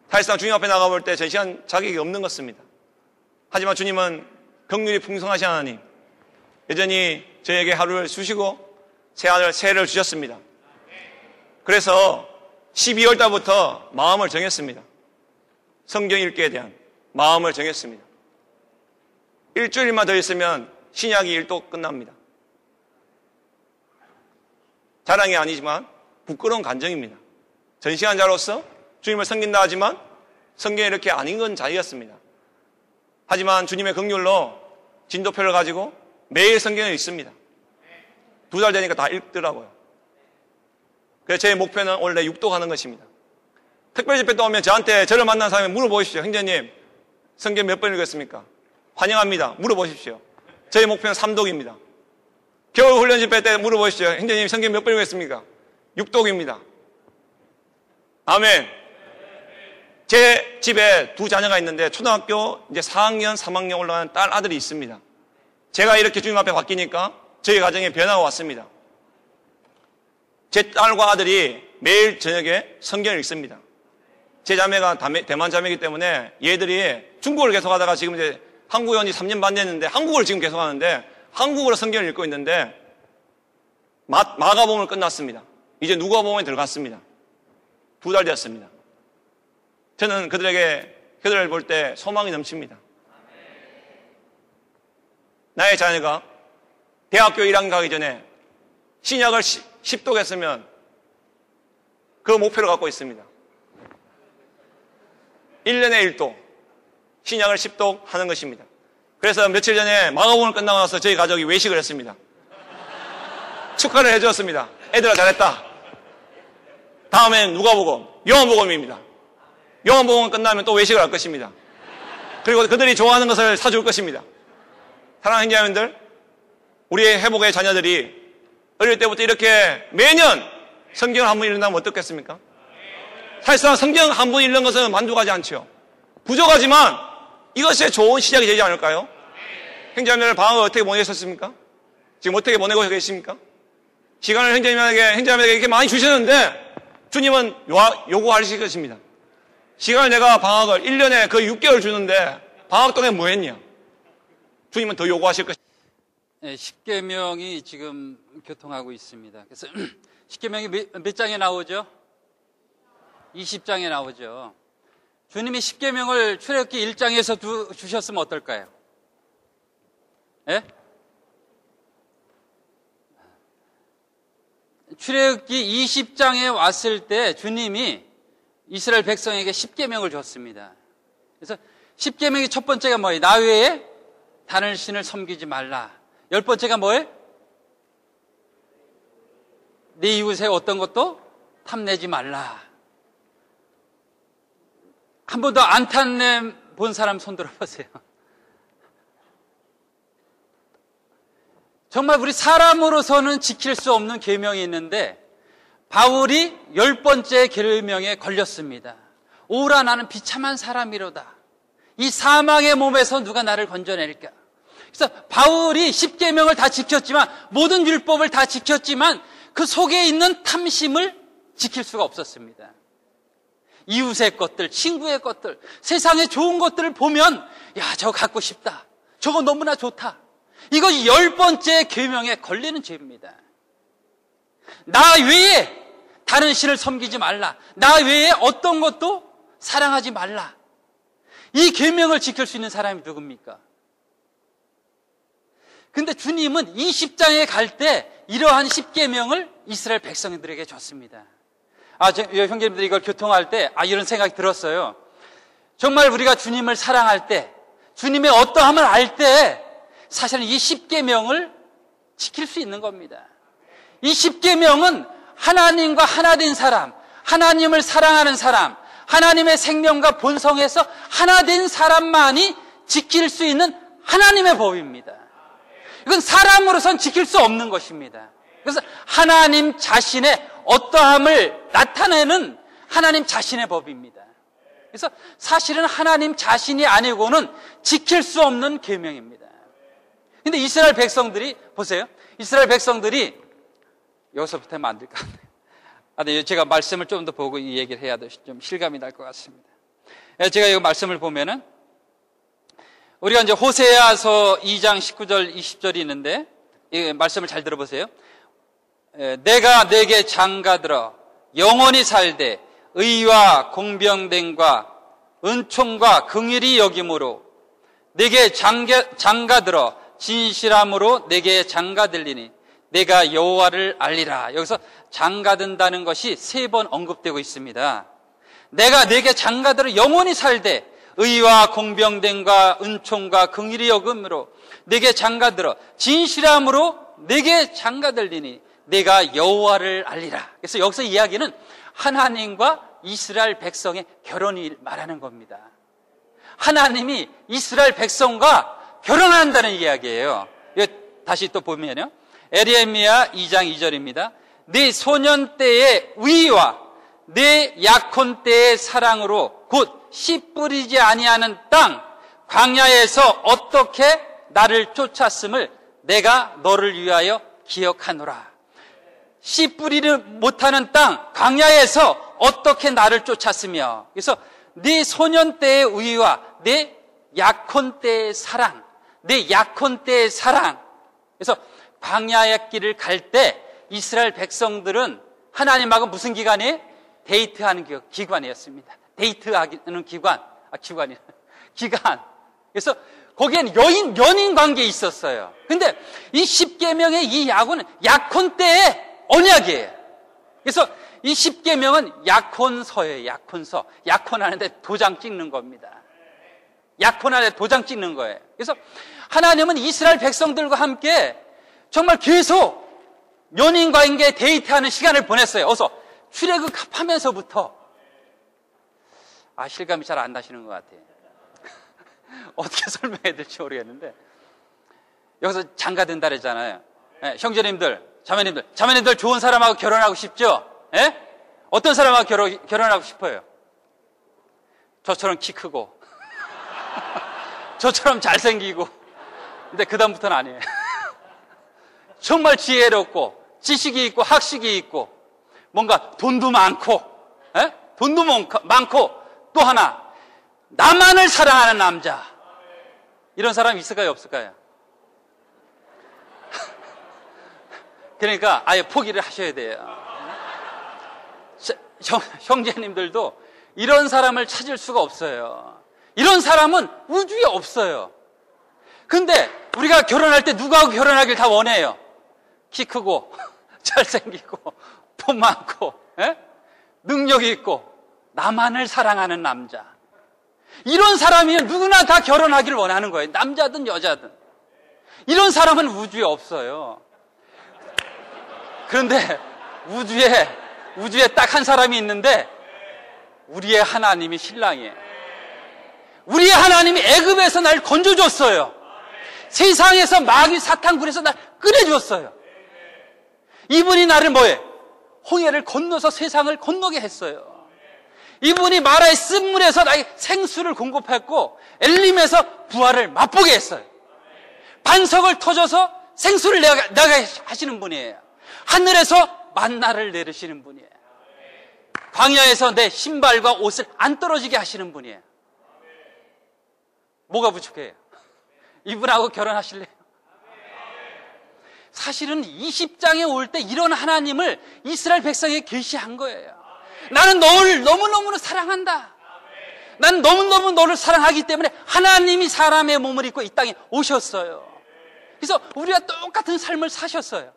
사실상 주님 앞에 나가볼 때 전시간 자격이 없는 것입니다. 하지만 주님은 긍휼이 풍성하신 하나님, 여전히 저에게 하루를 주시고 새해를 주셨습니다. 그래서 12월 달부터 마음을 정했습니다. 성경 읽기에 대한 마음을 정했습니다. 일주일만 더 있으면 신약이 1도 끝납니다. 자랑이 아니지만 부끄러운 간증입니다. 전시간자로서 주님을 섬긴다 하지만 성경이 이렇게 안 읽은 자이었습니다. 하지만 주님의 긍휼로 진도표를 가지고 매일 성경을 읽습니다. 2달 되니까 다 읽더라고요. 그래서 제 목표는 원래 6도 가는 것입니다. 특별집회 또 오면 저를 만난 사람이 물어보십시오. 형제님, 성경 몇 번 읽었습니까? 환영합니다. 물어보십시오. 저의 목표는 3독입니다. 겨울 훈련 집회 때 물어보십시오. 형제님, 성경 몇 번 읽었습니까? 6독입니다. 아멘. 제 집에 2 자녀가 있는데 초등학교 이제 4학년, 3학년 올라가는 딸 아들이 있습니다. 제가 이렇게 주님 앞에 바뀌니까 저희 가정에 변화가 왔습니다. 제 딸과 아들이 매일 저녁에 성경을 읽습니다. 제 자매가 대만 자매이기 때문에 얘들이 중국어를 계속 하다가 지금 이제 한국에 온 지 3년 반 됐는데 한국어를 지금 계속 하는데 한국어로 성경을 읽고 있는데 마가복음을 끝났습니다. 이제 누가복음에 들어갔습니다. 2달 되었습니다. 저는 그들을 볼 때 소망이 넘칩니다. 나의 자녀가 대학교 1학년 가기 전에 신약을 10독 했으면 그 목표를 갖고 있습니다. 1년에 1독, 신약을 10독 하는 것입니다. 그래서 며칠 전에 마가복음을 끝나고 나서 저희 가족이 외식을 했습니다. 축하를 해주었습니다. 애들아 잘했다. 다음엔 누가복음. 요한복음입니다. 요한복음 끝나면 또 외식을 할 것입니다. 그리고 그들이 좋아하는 것을 사줄 것입니다. 사랑하는 형제자매들, 우리의 회복의 자녀들이 어릴 때부터 이렇게 매년 성경을 한 번 읽는다면 어떻겠습니까? 사실상 성경 한 번 읽는 것은 만족하지 않지요. 부족하지만 이것이 좋은 시작이 되지 않을까요? 형제자매들 방학을 어떻게 보내셨습니까? 지금 어떻게 보내고 계십니까? 시간을 형제자매에게 이렇게 많이 주시는데 주님은 요구하실 것입니다. 시간을 내가 방학을 1년에 거의 6개월 주는데 방학 동안에 뭐 했냐? 주님은 더 요구하실 것입니다. 네, 십계명이 지금 교통하고 있습니다. 그래서 십계명이 몇 장에 나오죠? 20장에 나오죠. 주님이 십계명을 출애굽기 1장에서 주셨으면 어떨까요? 예? 출애굽기 20장에 왔을 때 주님이 이스라엘 백성에게 십계명을 줬습니다. 그래서 십계명의 첫 번째가 뭐예요? 나 외에 다른 신을 섬기지 말라. 10번째가 뭐예요? 네 이웃의 어떤 것도 탐내지 말라. 한 번도 안 탐내 본 사람 손 들어보세요. 정말 우리 사람으로서는 지킬 수 없는 계명이 있는데 바울이 10번째 계명에 걸렸습니다. 오라 나는 비참한 사람이로다. 이 사망의 몸에서 누가 나를 건져낼까? 그래서 바울이 십계명을 다 지켰지만 모든 율법을 다 지켰지만 그 속에 있는 탐심을 지킬 수가 없었습니다. 이웃의 것들, 친구의 것들, 세상의 좋은 것들을 보면 야 저거 갖고 싶다. 저거 너무나 좋다. 이거 10번째 계명에 걸리는 죄입니다. 나 외에 다른 신을 섬기지 말라. 나 외에 어떤 것도 사랑하지 말라. 이 계명을 지킬 수 있는 사람이 누굽니까? 근데 주님은 20장에 갈 때 이러한 십계명을 이스라엘 백성들에게 줬습니다. 형제님들이 이걸 교통할 때 이런 생각이 들었어요. 정말 우리가 주님을 사랑할 때, 주님의 어떠함을 알 때 사실은 이 십계명을 지킬 수 있는 겁니다. 이 십계명은 하나님과 하나 된 사람, 하나님을 사랑하는 사람, 하나님의 생명과 본성에서 하나 된 사람만이 지킬 수 있는 하나님의 법입니다. 이건 사람으로선 지킬 수 없는 것입니다. 그래서 하나님 자신의 어떠함을 나타내는 하나님 자신의 법입니다. 그래서 사실은 하나님 자신이 아니고는 지킬 수 없는 계명입니다. 근데 이스라엘 백성들이 보세요. 이스라엘 백성들이 여기서부터 하면 안 될 것 같아요. 제가 말씀을 좀 더 보고 이 얘기를 해야 좀 실감이 날 것 같습니다. 제가 이 말씀을 보면은 우리가 이제 호세아서 2장 19절 20절이 있는데 이 말씀을 잘 들어보세요. 내가 내게 장가들어 영원히 살되 의와 공병됨과 은총과 긍휼이 여김으로 내게 장가들어 진실함으로 내게 장가들리니 내가 여호와를 알리라. 여기서 장가든다는 것이 3번 언급되고 있습니다. 내가 내게 장가들어 영원히 살되 의와 공병됨과 은총과 긍휼이 여김으로 내게 장가들어 진실함으로 내게 장가들리니 내가 여호와를 알리라. 그래서 여기서 이야기는 하나님과 이스라엘 백성의 결혼을 말하는 겁니다. 하나님이 이스라엘 백성과 결혼한다는 이야기예요. 다시 또 보면요. 에레미야 2장 2절입니다. 네 소년 때의 의와 네 약혼 때의 사랑으로 곧 씨 뿌리지 아니하는 땅 광야에서 어떻게 나를 쫓았음을 내가 너를 위하여 기억하노라. 씨 뿌리를 못하는 땅 광야에서 어떻게 나를 쫓았으며, 그래서 네 소년 때의 의와 네 약혼 때의 사랑, 내 약혼 때의 사랑. 그래서 광야의 길을 갈 때 이스라엘 백성들은 하나님하고 무슨 기간이에요? 데이트하는 기관이었습니다. 데이트하는 기간. 그래서 거기에는 연인 관계에 있었어요. 근데 이 십계명의 이 약혼은 약혼 때의 언약이에요. 그래서 이 십계명은 약혼서예요. 약혼서. 약혼하는데 도장 찍는 겁니다. 약혼하는데 도장 찍는 거예요. 그래서 하나님은 이스라엘 백성들과 함께 정말 계속 연인 관계에 데이트하는 시간을 보냈어요. 어서 출애굽하면서부터 실감이 잘 안 나시는 것 같아요. 어떻게 설명해야 될지 모르겠는데, 여기서 장가된다 그랬잖아요. 예, 형제님들, 자매님들 좋은 사람하고 결혼하고 싶죠? 예? 어떤 사람하고 결혼하고 싶어요? 저처럼 키 크고, 저처럼 잘생기고, 근데 그다음부터는 아니에요. 정말 지혜롭고, 지식이 있고, 학식이 있고, 뭔가 돈도 많고, 예? 돈도 많고, 또 하나, 나만을 사랑하는 남자. 이런 사람 있을까요, 없을까요? 그러니까 아예 포기를 하셔야 돼요. 형제님들도 이런 사람을 찾을 수가 없어요. 이런 사람은 우주에 없어요. 근데 우리가 결혼할 때 누구하고 결혼하길 다 원해요. 키 크고 잘생기고 돈 많고 능력이 있고 나만을 사랑하는 남자. 이런 사람이면 누구나 다 결혼하기를 원하는 거예요. 남자든 여자든. 이런 사람은 우주에 없어요. 그런데 우주에 딱 한 사람이 있는데 우리의 하나님이 신랑이에요. 우리의 하나님이 애굽에서 날 건져줬어요. 세상에서 마귀 사탄굴에서 날 꺼내줬어요. 이분이 나를 뭐해? 홍해를 건너서 세상을 건너게 했어요. 이분이 마라의 쓴물에서 나에게 생수를 공급했고 엘림에서 부활을 맛보게 했어요. 반석을 터져서 생수를 내게 하시는 분이에요. 하늘에서 만나를 내리시는 분이에요. 광야에서 내 신발과 옷을 안 떨어지게 하시는 분이에요. 뭐가 부족해요? 이분하고 결혼하실래요? 사실은 20장에 올 때 이런 하나님을 이스라엘 백성에게 계시한 거예요. 나는 너를 너무너무 사랑한다. 나는 너무너무 너를 사랑하기 때문에 하나님이 사람의 몸을 입고 이 땅에 오셨어요. 그래서 우리와 똑같은 삶을 사셨어요.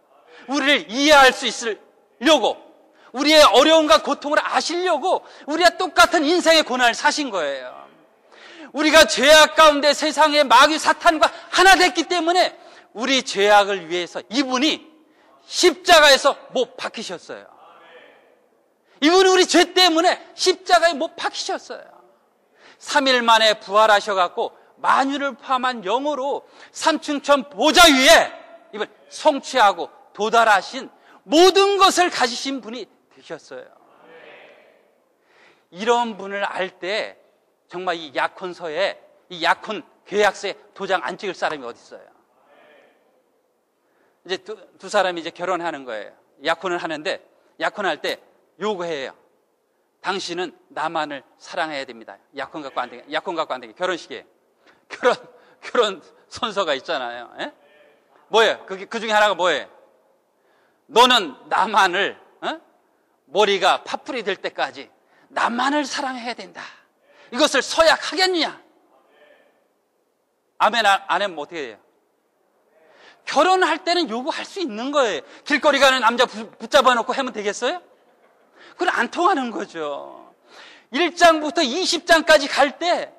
우리를 이해할 수 있으려고, 우리의 어려움과 고통을 아시려고 우리와 똑같은 인생의 고난을 사신 거예요. 우리가 죄악 가운데 세상의 마귀 사탄과 하나 됐기 때문에 우리 죄악을 위해서 이분이 십자가에서 못 박히셨어요. 이분이 우리 죄 때문에 십자가에 못 박히셨어요. 3일 만에 부활하셔갖고 만유를 포함한 영으로 삼층천 보좌 위에 이분 성취하고 도달하신 모든 것을 가지신 분이 되셨어요. 이런 분을 알 때 정말 이 약혼서에, 이 약혼 계약서에 도장 안 찍을 사람이 어디 있어요? 이제 두 사람이 이제 결혼하는 거예요. 약혼을 하는데 약혼할 때 요구해요. 당신은 나만을 사랑해야 됩니다. 약혼 갖고 안 되게 결혼식이에요. 결혼 선서가 있잖아요. 에? 뭐예요? 그 중에 하나가 뭐예요? 너는 나만을 머리가 파풀이 될 때까지 나만을 사랑해야 된다. 이것을 서약하겠느냐? 아멘 안 하면 어떻게 해요? 결혼할 때는 요구할 수 있는 거예요. 길거리 가는 남자 붙잡아 놓고 하면 되겠어요? 그건 안 통하는 거죠. 1장부터 20장까지 갈 때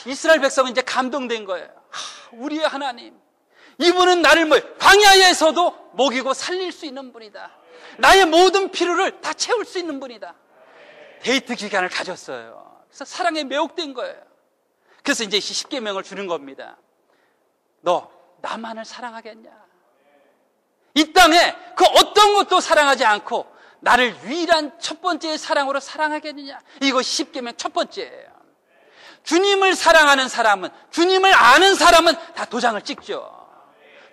이스라엘 백성은 이제 감동된 거예요. 우리의 하나님, 이분은 나를 광야에서도 먹이고 살릴 수 있는 분이다. 나의 모든 필요를 다 채울 수 있는 분이다. 데이트 기간을 가졌어요. 그래서 사랑에 매혹된 거예요. 그래서 이제 10계명을 주는 겁니다. 너 나만을 사랑하겠냐? 이 땅에 그 어떤 것도 사랑하지 않고 나를 유일한 첫 번째의 사랑으로 사랑하겠느냐? 이거 10계명 첫 번째예요. 주님을 사랑하는 사람은, 주님을 아는 사람은 다 도장을 찍죠.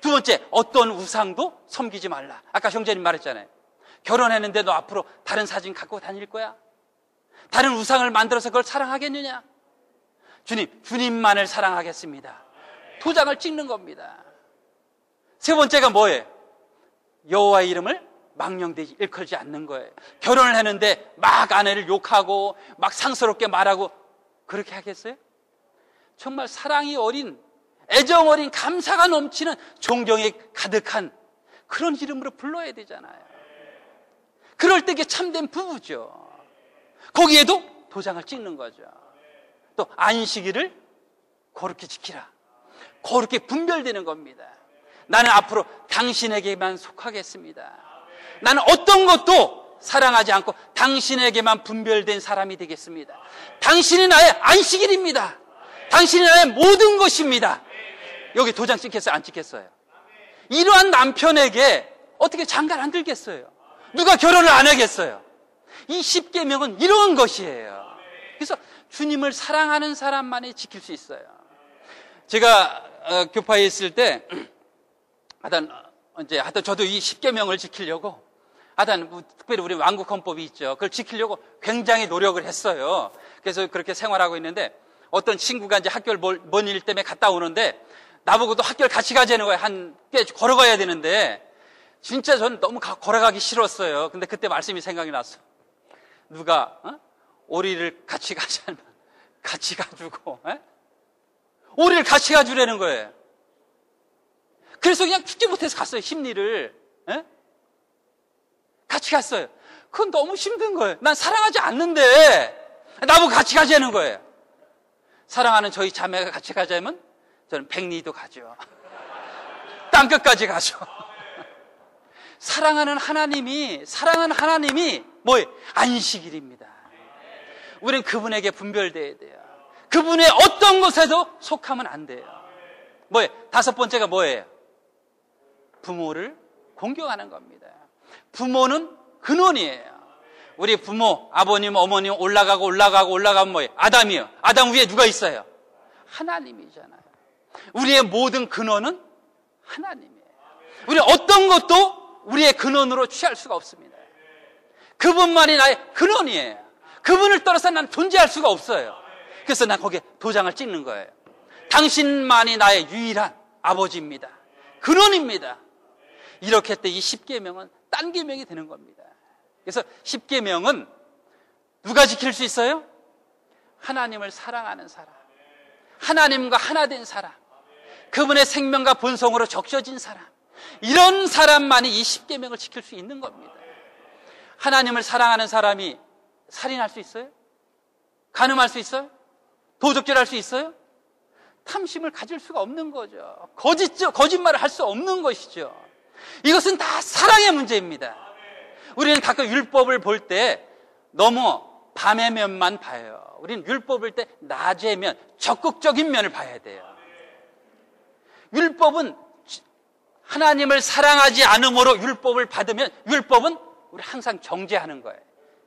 두 번째, 어떤 우상도 섬기지 말라. 아까 형제님 말했잖아요. 결혼했는데 너 앞으로 다른 사진 갖고 다닐 거야? 다른 우상을 만들어서 그걸 사랑하겠느냐? 주님만을 사랑하겠습니다. 도장을 찍는 겁니다. 세 번째가 뭐예요? 여호와의 이름을 망령되이 일컬지 않는 거예요. 결혼을 했는데 막 아내를 욕하고 막 상스럽게 말하고 그렇게 하겠어요? 정말 사랑이 어린, 애정 어린, 감사가 넘치는, 존경이 가득한 그런 이름으로 불러야 되잖아요. 그럴 때 이게 참된 부부죠. 거기에도 도장을 찍는 거죠. 또 안식일을 거룩히 지키라. 거룩히 분별되는 겁니다. 나는 앞으로 당신에게만 속하겠습니다. 나는 어떤 것도 사랑하지 않고 당신에게만 분별된 사람이 되겠습니다. 당신이 나의 안식일입니다. 당신이 나의 모든 것입니다. 여기 도장 찍혔어요? 안 찍혔어요? 이러한 남편에게 어떻게 장가를 안 들겠어요? 누가 결혼을 안 하겠어요? 이 10계명은 이러한 것이에요. 그래서 주님을 사랑하는 사람만이 지킬 수 있어요. 제가 교파에 있을 때 하여튼 저도 이 10계명을 지키려고 특별히 우리 왕국헌법이 있죠. 그걸 지키려고 굉장히 노력을 했어요. 그래서 그렇게 생활하고 있는데 어떤 친구가 이제 학교를 먼 일 때문에 갔다 오는데 나보고도 학교를 같이 가자는 거예요. 꽤 걸어가야 되는데 진짜 저는 너무 걸어가기 싫었어요. 근데 그때 말씀이 생각이 났어. 누가 오리를 같이 가자면 같이 가주고 오리를 같이 가주라는 거예요. 그래서 그냥 죽지 못해서 갔어요. 심리를 같이 갔어요. 그건 너무 힘든 거예요. 난 사랑하지 않는데 나보고 같이 가자는 거예요. 사랑하는 저희 자매가 같이 가자면 저는 백리도 가죠. 땅끝까지 가죠. 사랑하는 하나님이 뭐예요? 안식일입니다. 우리는 그분에게 분별돼야 돼요. 그분의 어떤 것에도 속하면 안 돼요. 뭐예요? 5번째가 뭐예요? 부모를 공경하는 겁니다. 부모는 근원이에요. 우리 부모, 아버님, 어머님 올라가면 뭐예요? 아담이요. 아담 위에 누가 있어요? 하나님이잖아요. 우리의 모든 근원은 하나님이에요. 우리 어떤 것도 우리의 근원으로 취할 수가 없습니다. 그분만이 나의 근원이에요. 그분을 떠나서 난 존재할 수가 없어요. 그래서 난 거기에 도장을 찍는 거예요. 당신만이 나의 유일한 아버지입니다. 근원입니다. 이렇게 할 때 이 10계명은 딴 계명이 되는 겁니다. 그래서 10계명은 누가 지킬 수 있어요? 하나님을 사랑하는 사람, 하나님과 하나 된 사람, 그분의 생명과 본성으로 적셔진 사람, 이런 사람만이 이 10계명을 지킬 수 있는 겁니다. 하나님을 사랑하는 사람이 살인할 수 있어요? 간음할 수 있어요? 도적질할 수 있어요? 탐심을 가질 수가 없는 거죠. 거짓말을 할 수 없는 것이죠. 이것은 다 사랑의 문제입니다. 우리는 가끔 율법을 볼 때 너무 밤의 면만 봐요. 우리는 율법을 볼 때 낮의 면, 적극적인 면을 봐야 돼요. 율법은 하나님을 사랑하지 않음으로 율법을 받으면 율법은 우리 항상 정죄하는 거예요.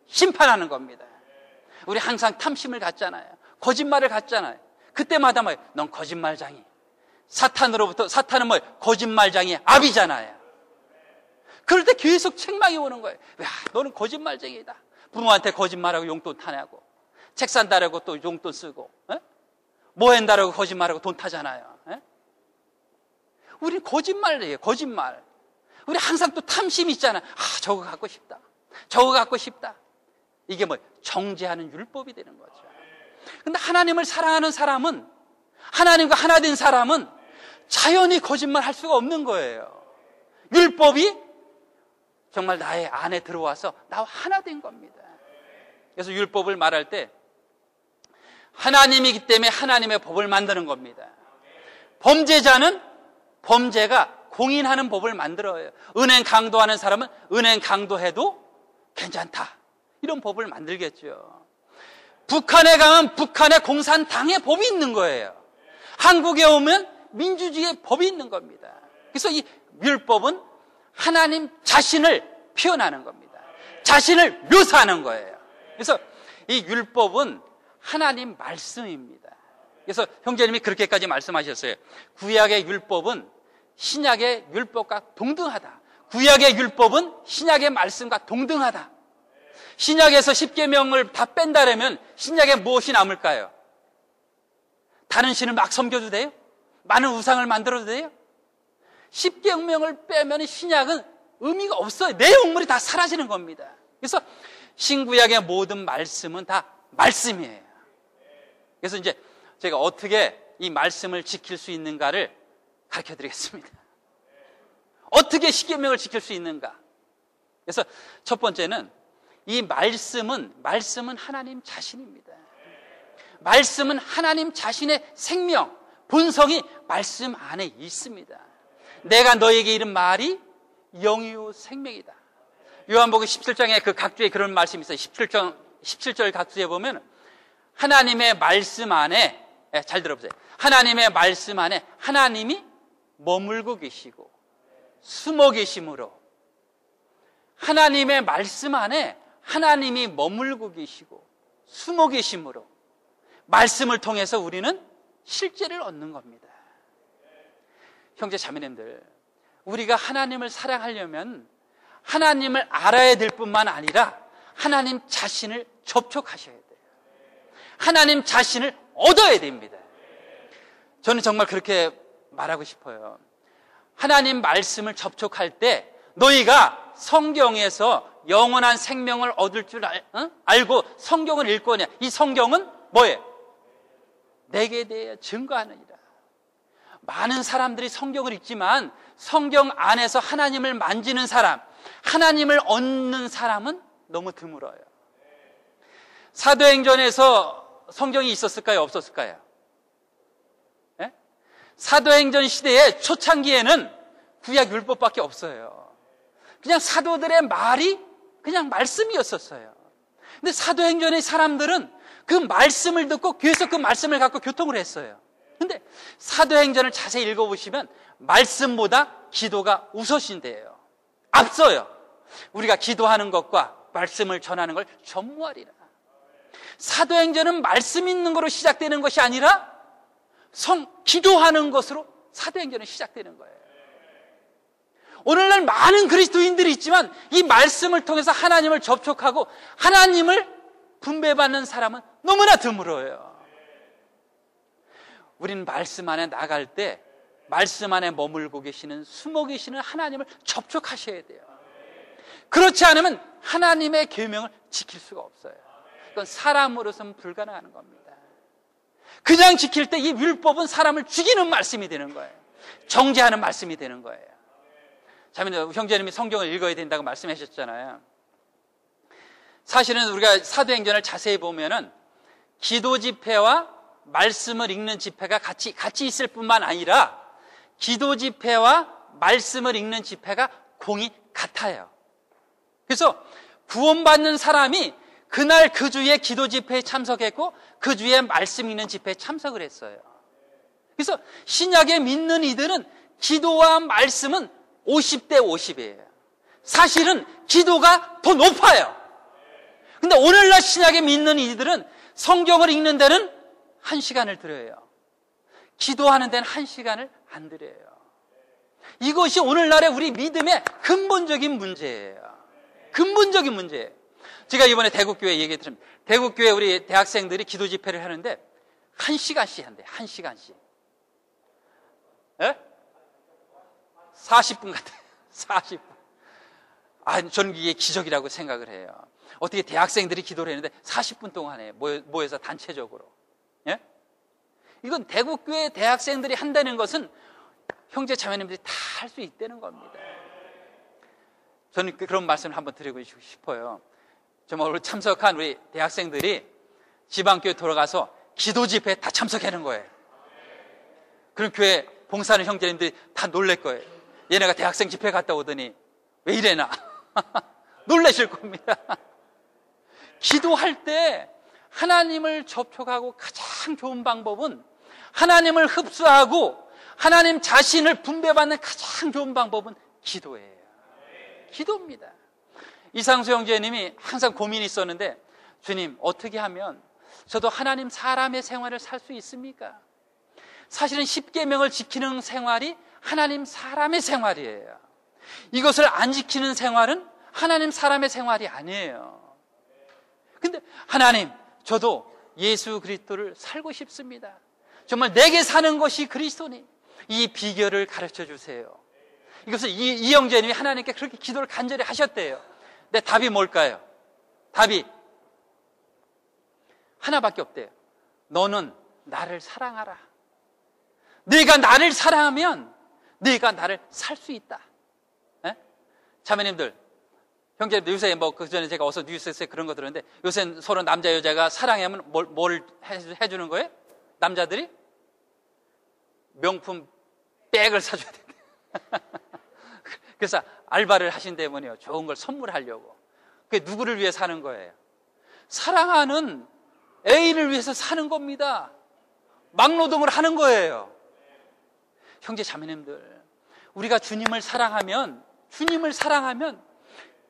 심판하는 겁니다. 우리 항상 탐심을 갖잖아요. 거짓말을 갖잖아요. 그때마다 뭐예요? 넌 거짓말장이. 사탄은 뭐예요? 거짓말장이 압이잖아요. 그럴 때 계속 책망이 오는 거예요. 야, 너는 거짓말쟁이다. 부모한테 거짓말하고 용돈 타냐고. 책 산다라고 또 용돈 쓰고. 뭐 한다라고 거짓말하고 돈 타잖아요. 우리 거짓말이에요. 거짓말. 우리 항상 또 탐심이 있잖아요. 저거 갖고 싶다. 저거 갖고 싶다. 이게 뭐 정죄하는 율법이 되는 거죠. 근데 하나님을 사랑하는 사람은, 하나님과 하나 된 사람은 자연히 거짓말 할 수가 없는 거예요. 율법이 정말 나의 안에 들어와서 나와 하나 된 겁니다. 그래서 율법을 말할 때 하나님이기 때문에 하나님의 법을 만드는 겁니다. 범죄자는 범죄가 공인하는 법을 만들어요. 은행 강도하는 사람은 은행 강도해도 괜찮다. 이런 법을 만들겠죠. 북한에 가면 북한의 공산당의 법이 있는 거예요. 한국에 오면 민주주의의 법이 있는 겁니다. 그래서 이 율법은 하나님 자신을 표현하는 겁니다. 자신을 묘사하는 거예요. 그래서 이 율법은 하나님 말씀입니다. 그래서 형제님이 그렇게까지 말씀하셨어요. 구약의 율법은 신약의 율법과 동등하다. 구약의 율법은 신약의 말씀과 동등하다. 신약에서 10계명을 다 뺀다라면 신약에 무엇이 남을까요? 다른 신을 막 섬겨도 돼요? 많은 우상을 만들어도 돼요? 10계명을 빼면 신약은 의미가 없어요. 내용물이 다 사라지는 겁니다. 그래서 신구약의 모든 말씀은 다 말씀이에요. 그래서 이제 제가 어떻게 이 말씀을 지킬 수 있는가를 가르쳐 드리겠습니다. 어떻게 10계명을 지킬 수 있는가? 그래서 첫 번째는 이 말씀은 하나님 자신입니다. 말씀은 하나님 자신의 생명, 본성이 말씀 안에 있습니다. 내가 너에게 이른 말이 영이요 생명이다. 요한복음 17장에 그 각주에 그런 말씀이 있어요. 17절 각주에 보면 하나님의 말씀 안에, 잘 들어보세요. 하나님의 말씀 안에 하나님이 머물고 계시고 숨어 계심으로, 하나님의 말씀 안에 하나님이 머물고 계시고 숨어 계심으로 말씀을 통해서 우리는 실제를 얻는 겁니다. 형제 자매님들, 우리가 하나님을 사랑하려면 하나님을 알아야 될 뿐만 아니라 하나님 자신을 접촉하셔야 돼요. 하나님 자신을 얻어야 됩니다. 저는 정말 그렇게 말하고 싶어요. 하나님 말씀을 접촉할 때 너희가 성경에서 영원한 생명을 얻을 줄 알고 성경을 읽거냐. 이 성경은 뭐예요? 내게 대해 증거하느니라. 많은 사람들이 성경을 읽지만 성경 안에서 하나님을 만지는 사람, 하나님을 얻는 사람은 너무 드물어요. 사도행전에서 성경이 있었을까요? 없었을까요? 네? 사도행전 시대의 초창기에는 구약 율법밖에 없어요. 그냥 사도들의 말이 그냥 말씀이었었어요. 근데 사도행전의 사람들은 그 말씀을 듣고 교회에서 그 말씀을 갖고 교통을 했어요. 근데 사도행전을 자세히 읽어보시면 말씀보다 기도가 우선신데요. 앞서요. 우리가 기도하는 것과 말씀을 전하는 걸 전무하리라. 사도행전은 말씀 있는 거로 시작되는 것이 아니라 기도하는 것으로 사도행전은 시작되는 거예요. 오늘날 많은 그리스도인들이 있지만 이 말씀을 통해서 하나님을 접촉하고 하나님을 분배받는 사람은 너무나 드물어요. 우리는 말씀 안에 나갈 때 말씀 안에 머물고 계시는, 숨어 계시는 하나님을 접촉하셔야 돼요. 그렇지 않으면 하나님의 계명을 지킬 수가 없어요. 그건 사람으로서는 불가능한 겁니다. 그냥 지킬 때 이 율법은 사람을 죽이는 말씀이 되는 거예요. 정죄하는 말씀이 되는 거예요. 자매님, 형제님이 성경을 읽어야 된다고 말씀하셨잖아요. 사실은 우리가 사도행전을 자세히 보면은 기도 집회와 말씀을 읽는 집회가 같이 있을 뿐만 아니라 기도 집회와 말씀을 읽는 집회가 공이 같아요. 그래서 구원받는 사람이 그날 그 주에 기도 집회에 참석했고 그 주에 말씀 읽는 집회에 참석을 했어요. 그래서 신약에 믿는 이들은 기도와 말씀은 50대 50이에요. 사실은 기도가 더 높아요. 근데 오늘날 신약에 믿는 이들은 성경을 읽는 데는 1시간을 들여요. 기도하는 데는 1시간을 안 들여요. 이것이 오늘날의 우리 믿음의 근본적인 문제예요. 근본적인 문제예요. 제가 이번에 대국교회 얘기 들었습니다. 대국교회 우리 대학생들이 기도 집회를 하는데 1시간씩 한대요. 1시간씩. 예? 40분 같아요. 40분. 저는 이게 기적이라고 생각을 해요. 어떻게 대학생들이 기도를 했는데 40분 동안에 모여서 단체적으로. 예? 이건 대국교회 대학생들이 한다는 것은 형제 자매님들이 다 할 수 있다는 겁니다. 저는 그런 말씀을 한번 드리고 싶어요. 정말 오늘 참석한 우리 대학생들이 지방교회 돌아가서 기도 집회에 다 참석하는 거예요. 그럼 교회 봉사하는 형제님들이 다 놀랄 거예요. 얘네가 대학생 집회 갔다 오더니 왜 이래나 놀라실 겁니다. 기도할 때 하나님을 접촉하고 가장 좋은 방법은 하나님을 흡수하고 하나님 자신을 분배받는 가장 좋은 방법은 기도예요. 기도입니다. 이상수 형제님이 항상 고민이 있었는데, 주님, 어떻게 하면 저도 하나님 사람의 생활을 살 수 있습니까? 사실은 10계명을 지키는 생활이 하나님 사람의 생활이에요. 이것을 안 지키는 생활은 하나님 사람의 생활이 아니에요. 근데 하나님, 저도 예수 그리스도를 살고 싶습니다. 정말 내게 사는 것이 그리스도니 이 비결을 가르쳐 주세요. 이것을 이 형제님이 하나님께 그렇게 기도를 간절히 하셨대요. 근데 답이 뭘까요? 답이 하나밖에 없대요. 너는 나를 사랑하라. 네가 나를 사랑하면 네가 나를 살 수 있다. 네? 자매님들, 형제님들, 요새 그 전에 제가 어서 뉴스에서 그런 거 들었는데, 요새 서로 남자 여자가 사랑하면 뭘 해주는 거예요? 남자들이 명품 백을 사줘야 된대. 그래서 알바를 하신다면요, 좋은 걸 선물하려고. 그게 누구를 위해 사는 거예요? 사랑하는 애인을 위해서 사는 겁니다. 막노동을 하는 거예요. 형제 자매님들, 우리가 주님을 사랑하면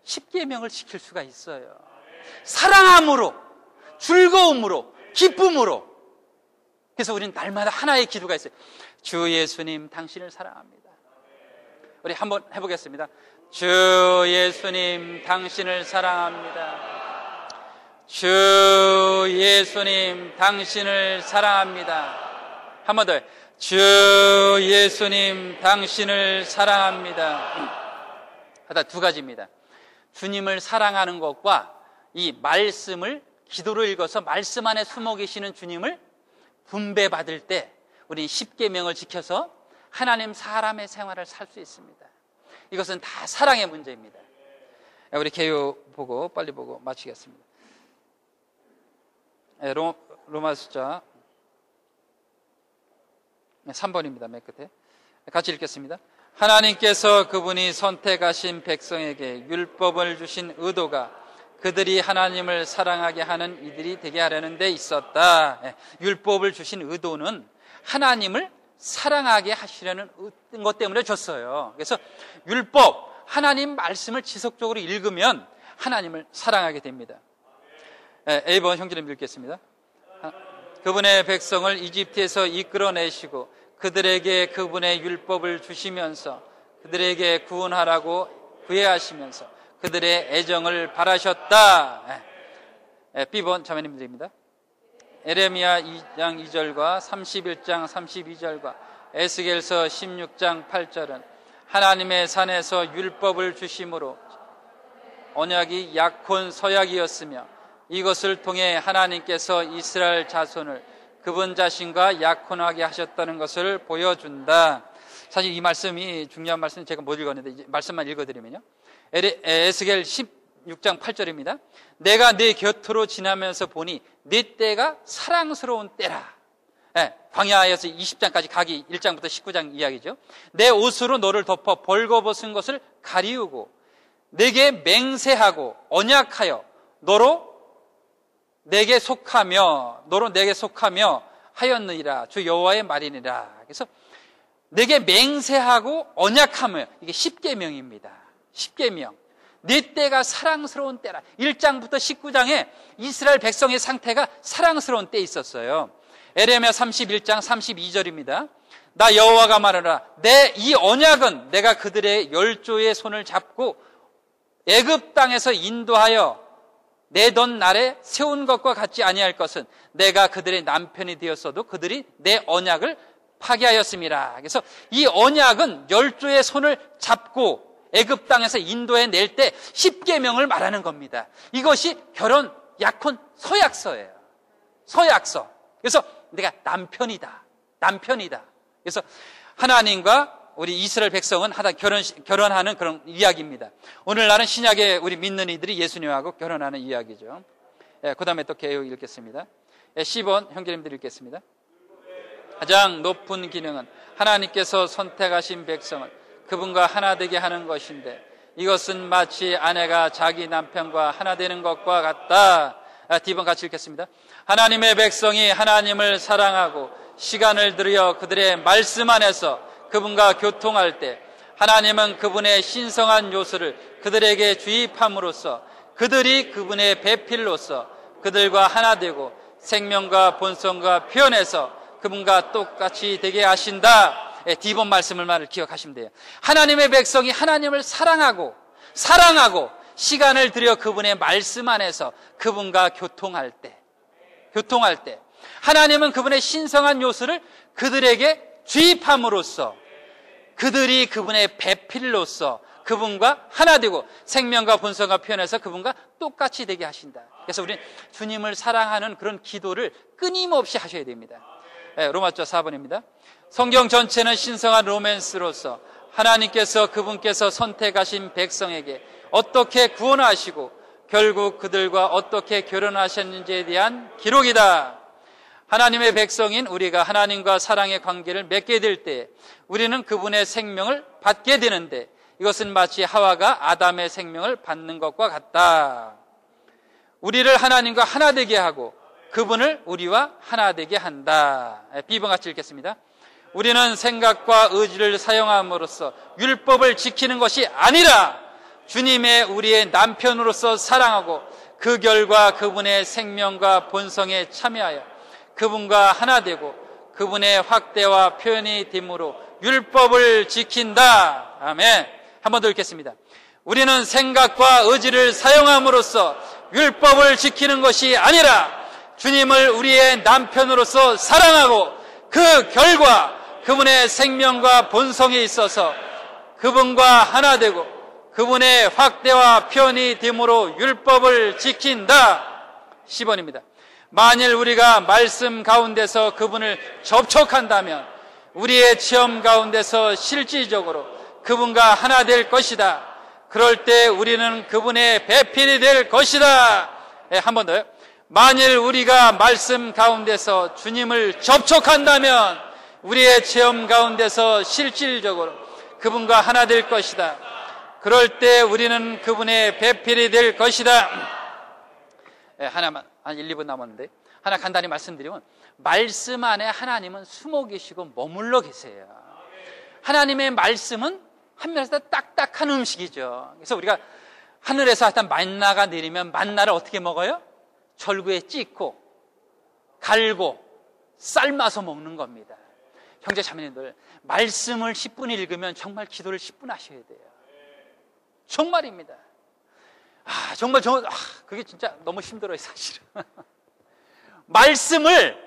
10계명을 지킬 수가 있어요. 사랑함으로, 즐거움으로, 기쁨으로. 그래서 우리는 날마다 하나의 기도가 있어요. 주 예수님, 당신을 사랑합니다. 우리 한번 해보겠습니다. 주 예수님, 당신을 사랑합니다. 주 예수님, 당신을 사랑합니다. 한 번 더요. 주 예수님, 당신을 사랑합니다. 하다 두 가지입니다. 주님을 사랑하는 것과 이 말씀을, 기도로 읽어서 말씀 안에 숨어 계시는 주님을 분배받을 때 우리는 10계명을 지켜서 하나님 사람의 생활을 살 수 있습니다. 이것은 다 사랑의 문제입니다. 우리 개요 보고 빨리 보고 마치겠습니다. 로마 숫자 3번입니다. 맨 끝에 같이 읽겠습니다. 하나님께서 그분이 선택하신 백성에게 율법을 주신 의도가 그들이 하나님을 사랑하게 하는 이들이 되게 하려는 데 있었다. 율법을 주신 의도는 하나님을 사랑하게 하시려는 것 때문에 줬어요. 그래서 율법, 하나님 말씀을 지속적으로 읽으면 하나님을 사랑하게 됩니다. A번 형제님 읽겠습니다. 그분의 백성을 이집트에서 이끌어내시고 그들에게 그분의 율법을 주시면서 그들에게 구원하라고 구애하시면서 그들의 애정을 바라셨다. B번 자매님들입니다. 에레미야 2장 2절과 31장 32절과 에스겔서 16장 8절은 하나님의 산에서 율법을 주심으로 언약이 약혼 서약이었으며 이것을 통해 하나님께서 이스라엘 자손을 그분 자신과 약혼하게 하셨다는 것을 보여준다. 사실 이 말씀이 중요한 말씀, 제가 못 읽었는데 이제 말씀만 읽어드리면요, 에스겔 16장 8절입니다. 내가 네 곁으로 지나면서 보니 네 때가 사랑스러운 때라. 광야에서 20장까지 가기 1장부터 19장 이야기죠. 내 옷으로 너를 덮어 벌거벗은 것을 가리우고 내게 맹세하고 언약하여 너로 내게 속하며 하였느니라. 주 여호와의 말이니라. 그래서 내게 맹세하고 언약하며, 이게 10계명입니다. 10계명. 네 때가 사랑스러운 때라. 1장부터 19장에 이스라엘 백성의 상태가 사랑스러운 때 있었어요. 에레미야 31장 32절입니다. 나 여호와가 말하라. 내 이 언약은 내가 그들의 열조의 손을 잡고 애굽 땅에서 인도하여 내던 날에 세운 것과 같지 아니할 것은 내가 그들의 남편이 되었어도 그들이 내 언약을 파괴하였음이라. 그래서 이 언약은 열조의 손을 잡고 애굽 땅에서 인도해 낼 때 10계명을 말하는 겁니다. 이것이 결혼 약혼 서약서예요. 서약서. 그래서 내가 남편이다. 그래서 하나님과 우리 이스라엘 백성은 결혼하는 그런 이야기입니다. 오늘날은 신약의 우리 믿는 이들이 예수님하고 결혼하는 이야기죠. 그 다음에 또 개요 읽겠습니다. 10번 형제님들 읽겠습니다. 가장 높은 기능은 하나님께서 선택하신 백성을 그분과 하나 되게 하는 것인데 이것은 마치 아내가 자기 남편과 하나 되는 것과 같다. D번 같이 읽겠습니다. 하나님의 백성이 하나님을 사랑하고 시간을 들여 그들의 말씀 안에서 그분과 교통할 때 하나님은 그분의 신성한 요소를 그들에게 주입함으로써 그들이 그분의 배필로서 그들과 하나 되고 생명과 본성과 표현해서 그분과 똑같이 되게 하신다. D번 말씀을 기억하시면 돼요. 하나님의 백성이 하나님을 사랑하고 시간을 들여 그분의 말씀 안에서 그분과 교통할 때 하나님은 그분의 신성한 요소를 그들에게 주입함으로써 그들이 그분의 배필로서 그분과 하나 되고 생명과 본성과 표현해서 그분과 똑같이 되게 하신다. 그래서 우리는 주님을 사랑하는 그런 기도를 끊임없이 하셔야 됩니다. 로마서 4번입니다. 성경 전체는 신성한 로맨스로서 하나님께서 그분께서 선택하신 백성에게 어떻게 구원하시고 결국 그들과 어떻게 결혼하셨는지에 대한 기록이다. 하나님의 백성인 우리가 하나님과 사랑의 관계를 맺게 될 때 우리는 그분의 생명을 받게 되는데 이것은 마치 하와가 아담의 생명을 받는 것과 같다. 우리를 하나님과 하나 되게 하고 그분을 우리와 하나 되게 한다. B번 같이 읽겠습니다. 우리는 생각과 의지를 사용함으로써 율법을 지키는 것이 아니라 주님의 우리의 남편으로서 사랑하고 그 결과 그분의 생명과 본성에 참여하여 그분과 하나 되고 그분의 확대와 표현이 됨으로 율법을 지킨다. 아멘. 한 번 더 읽겠습니다. 우리는 생각과 의지를 사용함으로써 율법을 지키는 것이 아니라 주님을 우리의 남편으로서 사랑하고 그 결과 그분의 생명과 본성에 있어서 그분과 하나 되고 그분의 확대와 표현이 됨으로 율법을 지킨다. 10번입니다. 만일 우리가 말씀 가운데서 그분을 접촉한다면 우리의 체험 가운데서 실질적으로 그분과 하나 될 것이다. 그럴 때 우리는 그분의 배필이 될 것이다. 한 번 더요. 만일 우리가 말씀 가운데서 주님을 접촉한다면 우리의 체험 가운데서 실질적으로 그분과 하나 될 것이다. 그럴 때 우리는 그분의 배필이 될 것이다. 하나만, 한 1, 2분 남았는데 하나 간단히 말씀드리면 말씀 안에 하나님은 숨어 계시고 머물러 계세요. 하나님의 말씀은 한 면에서 딱딱한 음식이죠. 그래서 우리가 하늘에서 하여튼 만나가 내리면 만나를 어떻게 먹어요? 절구에 찢고 갈고 삶아서 먹는 겁니다. 형제 자매님들, 말씀을 10분 읽으면 정말 기도를 10분 하셔야 돼요. 정말입니다. 정말 그게 진짜 너무 힘들어요, 사실은. 말씀을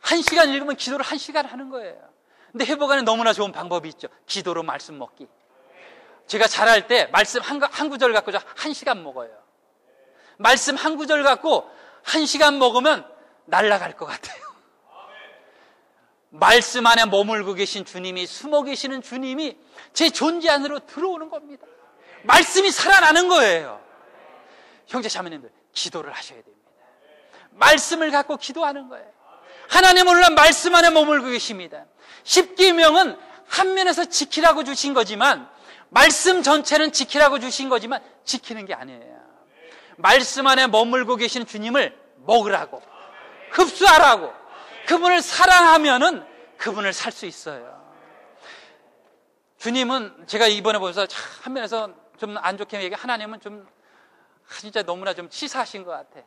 1시간 읽으면 기도를 1시간 하는 거예요. 근데 회복하는 너무나 좋은 방법이 있죠. 기도로 말씀 먹기. 제가 잘할 때 말씀 한 구절 갖고 1시간 먹어요. 말씀 한 구절 갖고 1시간 먹으면 날아갈 것 같아요. 말씀 안에 머물고 계신 주님이, 숨어 계시는 주님이 제 존재 안으로 들어오는 겁니다. 말씀이 살아나는 거예요. 형제 자매님들, 기도를 하셔야 됩니다. 말씀을 갖고 기도하는 거예요. 하나님은 오늘 말씀 안에 머물고 계십니다. 십계명은 한 면에서 지키라고 주신 거지만, 말씀 전체는 지키라고 주신 거지만 지키는 게 아니에요. 말씀 안에 머물고 계신 주님을 먹으라고, 흡수하라고, 그분을 사랑하면은 그분을 살 수 있어요. 주님은 제가 이번에 보면서 한 면에서 좀 안 좋게 얘기해, 하나님은 좀 진짜 너무나 좀 치사하신 것 같아.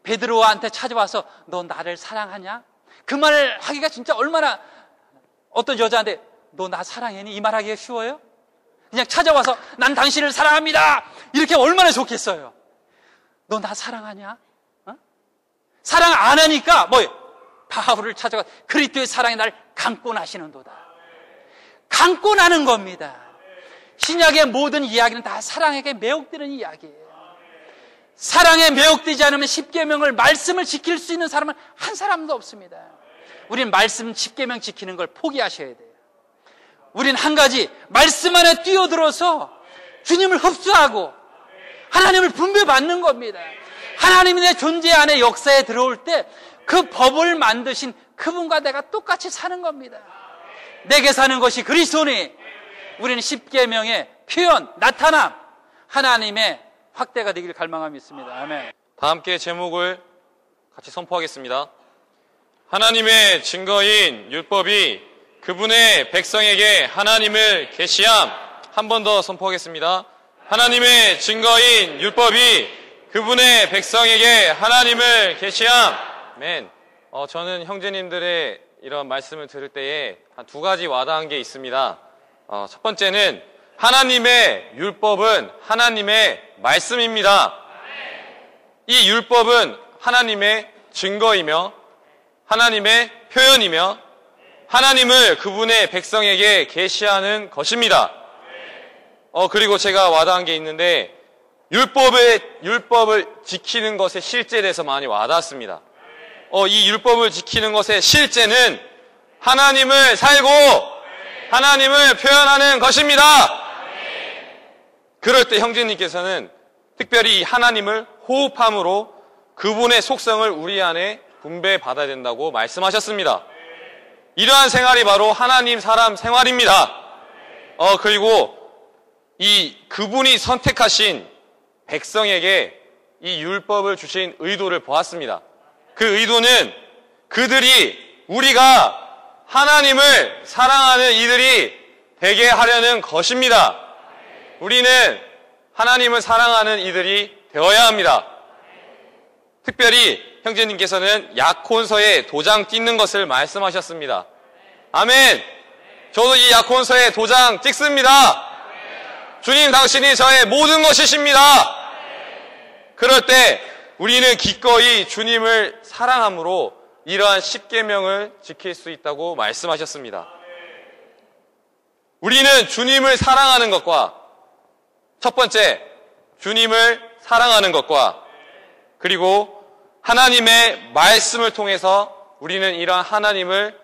베드로한테 찾아와서 너 나를 사랑하냐? 그 말을 하기가 진짜 얼마나, 어떤 여자한테 너 나 사랑하니? 이 말하기가 쉬워요? 그냥 찾아와서 난 당신을 사랑합니다, 이렇게 얼마나 좋겠어요. 너 나 사랑하냐? 어? 사랑 안 하니까 바울을 찾아가 그리스도의 사랑이 날 감고 나시는도다. 감고 나는 겁니다. 신약의 모든 이야기는 다 사랑에게 매혹되는 이야기예요. 사랑에 매혹되지 않으면 십계명을, 말씀을 지킬 수 있는 사람은 한 사람도 없습니다. 우린 말씀 십계명 지키는 걸 포기하셔야 돼요. 우린 한 가지, 말씀 안에 뛰어들어서 주님을 흡수하고 하나님을 분배받는 겁니다. 하나님이 내 존재 안에 역사에 들어올 때 그 법을 만드신 그분과 내가 똑같이 사는 겁니다. 내게 사는 것이 그리스도니 우리는 십계명의 표현, 나타남, 하나님의 확대가 되기를 갈망하며 있습니다. 아멘. 다 함께 제목을 같이 선포하겠습니다. 하나님의 증거인 율법이 그분의 백성에게 하나님을 계시함. 한 번 더 선포하겠습니다. 하나님의 증거인 율법이 그분의 백성에게 하나님을 계시함. 아멘. 저는 형제님들의 이런 말씀을 들을 때에 한 두 가지 와닿은 게 있습니다. 첫 번째는 하나님의 율법은 하나님의 말씀입니다. 이 율법은 하나님의 증거이며 하나님의 표현이며 하나님을 그분의 백성에게 계시하는 것입니다. 그리고 제가 와닿은 게 있는데 율법을 지키는 것의 실제에 대해서 많이 와닿았습니다. 이 율법을 지키는 것의 실제는 하나님을 살고 하나님을 표현하는 것입니다. 그럴 때 형제님께서는 특별히 하나님을 호흡함으로 그분의 속성을 우리 안에 분배받아야 된다고 말씀하셨습니다. 이러한 생활이 바로 하나님 사람 생활입니다. 그리고 그분이 선택하신 백성에게 이 율법을 주신 의도를 보았습니다. 그 의도는 우리가 하나님을 사랑하는 이들이 되게 하려는 것입니다. 우리는 하나님을 사랑하는 이들이 되어야 합니다. 특별히 형제님께서는 약혼서에 도장 찍는 것을 말씀하셨습니다. 아멘. 저도 이 약혼서에 도장 찍습니다. 주님, 당신이 저의 모든 것이십니다. 그럴 때 우리는 기꺼이 주님을 사랑함으로 이러한 십계명을 지킬 수 있다고 말씀하셨습니다. 우리는 주님을 사랑하는 것과, 첫 번째, 주님을 사랑하는 것과, 그리고 하나님의 말씀을 통해서 우리는 이러한 하나님을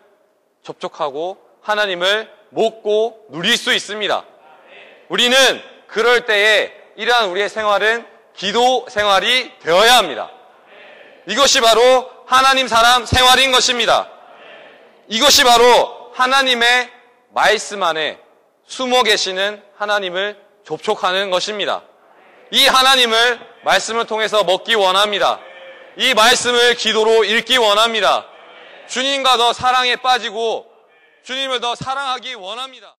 접촉하고 하나님을 먹고 누릴 수 있습니다. 우리는 그럴 때에 이러한 우리의 생활은 기도 생활이 되어야 합니다. 이것이 바로 하나님 사람 생활인 것입니다. 이것이 바로 하나님의 말씀 안에 숨어 계시는 하나님을 접촉하는 것입니다. 이 하나님을 말씀을 통해서 먹기 원합니다. 이 말씀을 기도로 읽기 원합니다. 주님과 더 사랑에 빠지고 주님을 더 사랑하기 원합니다.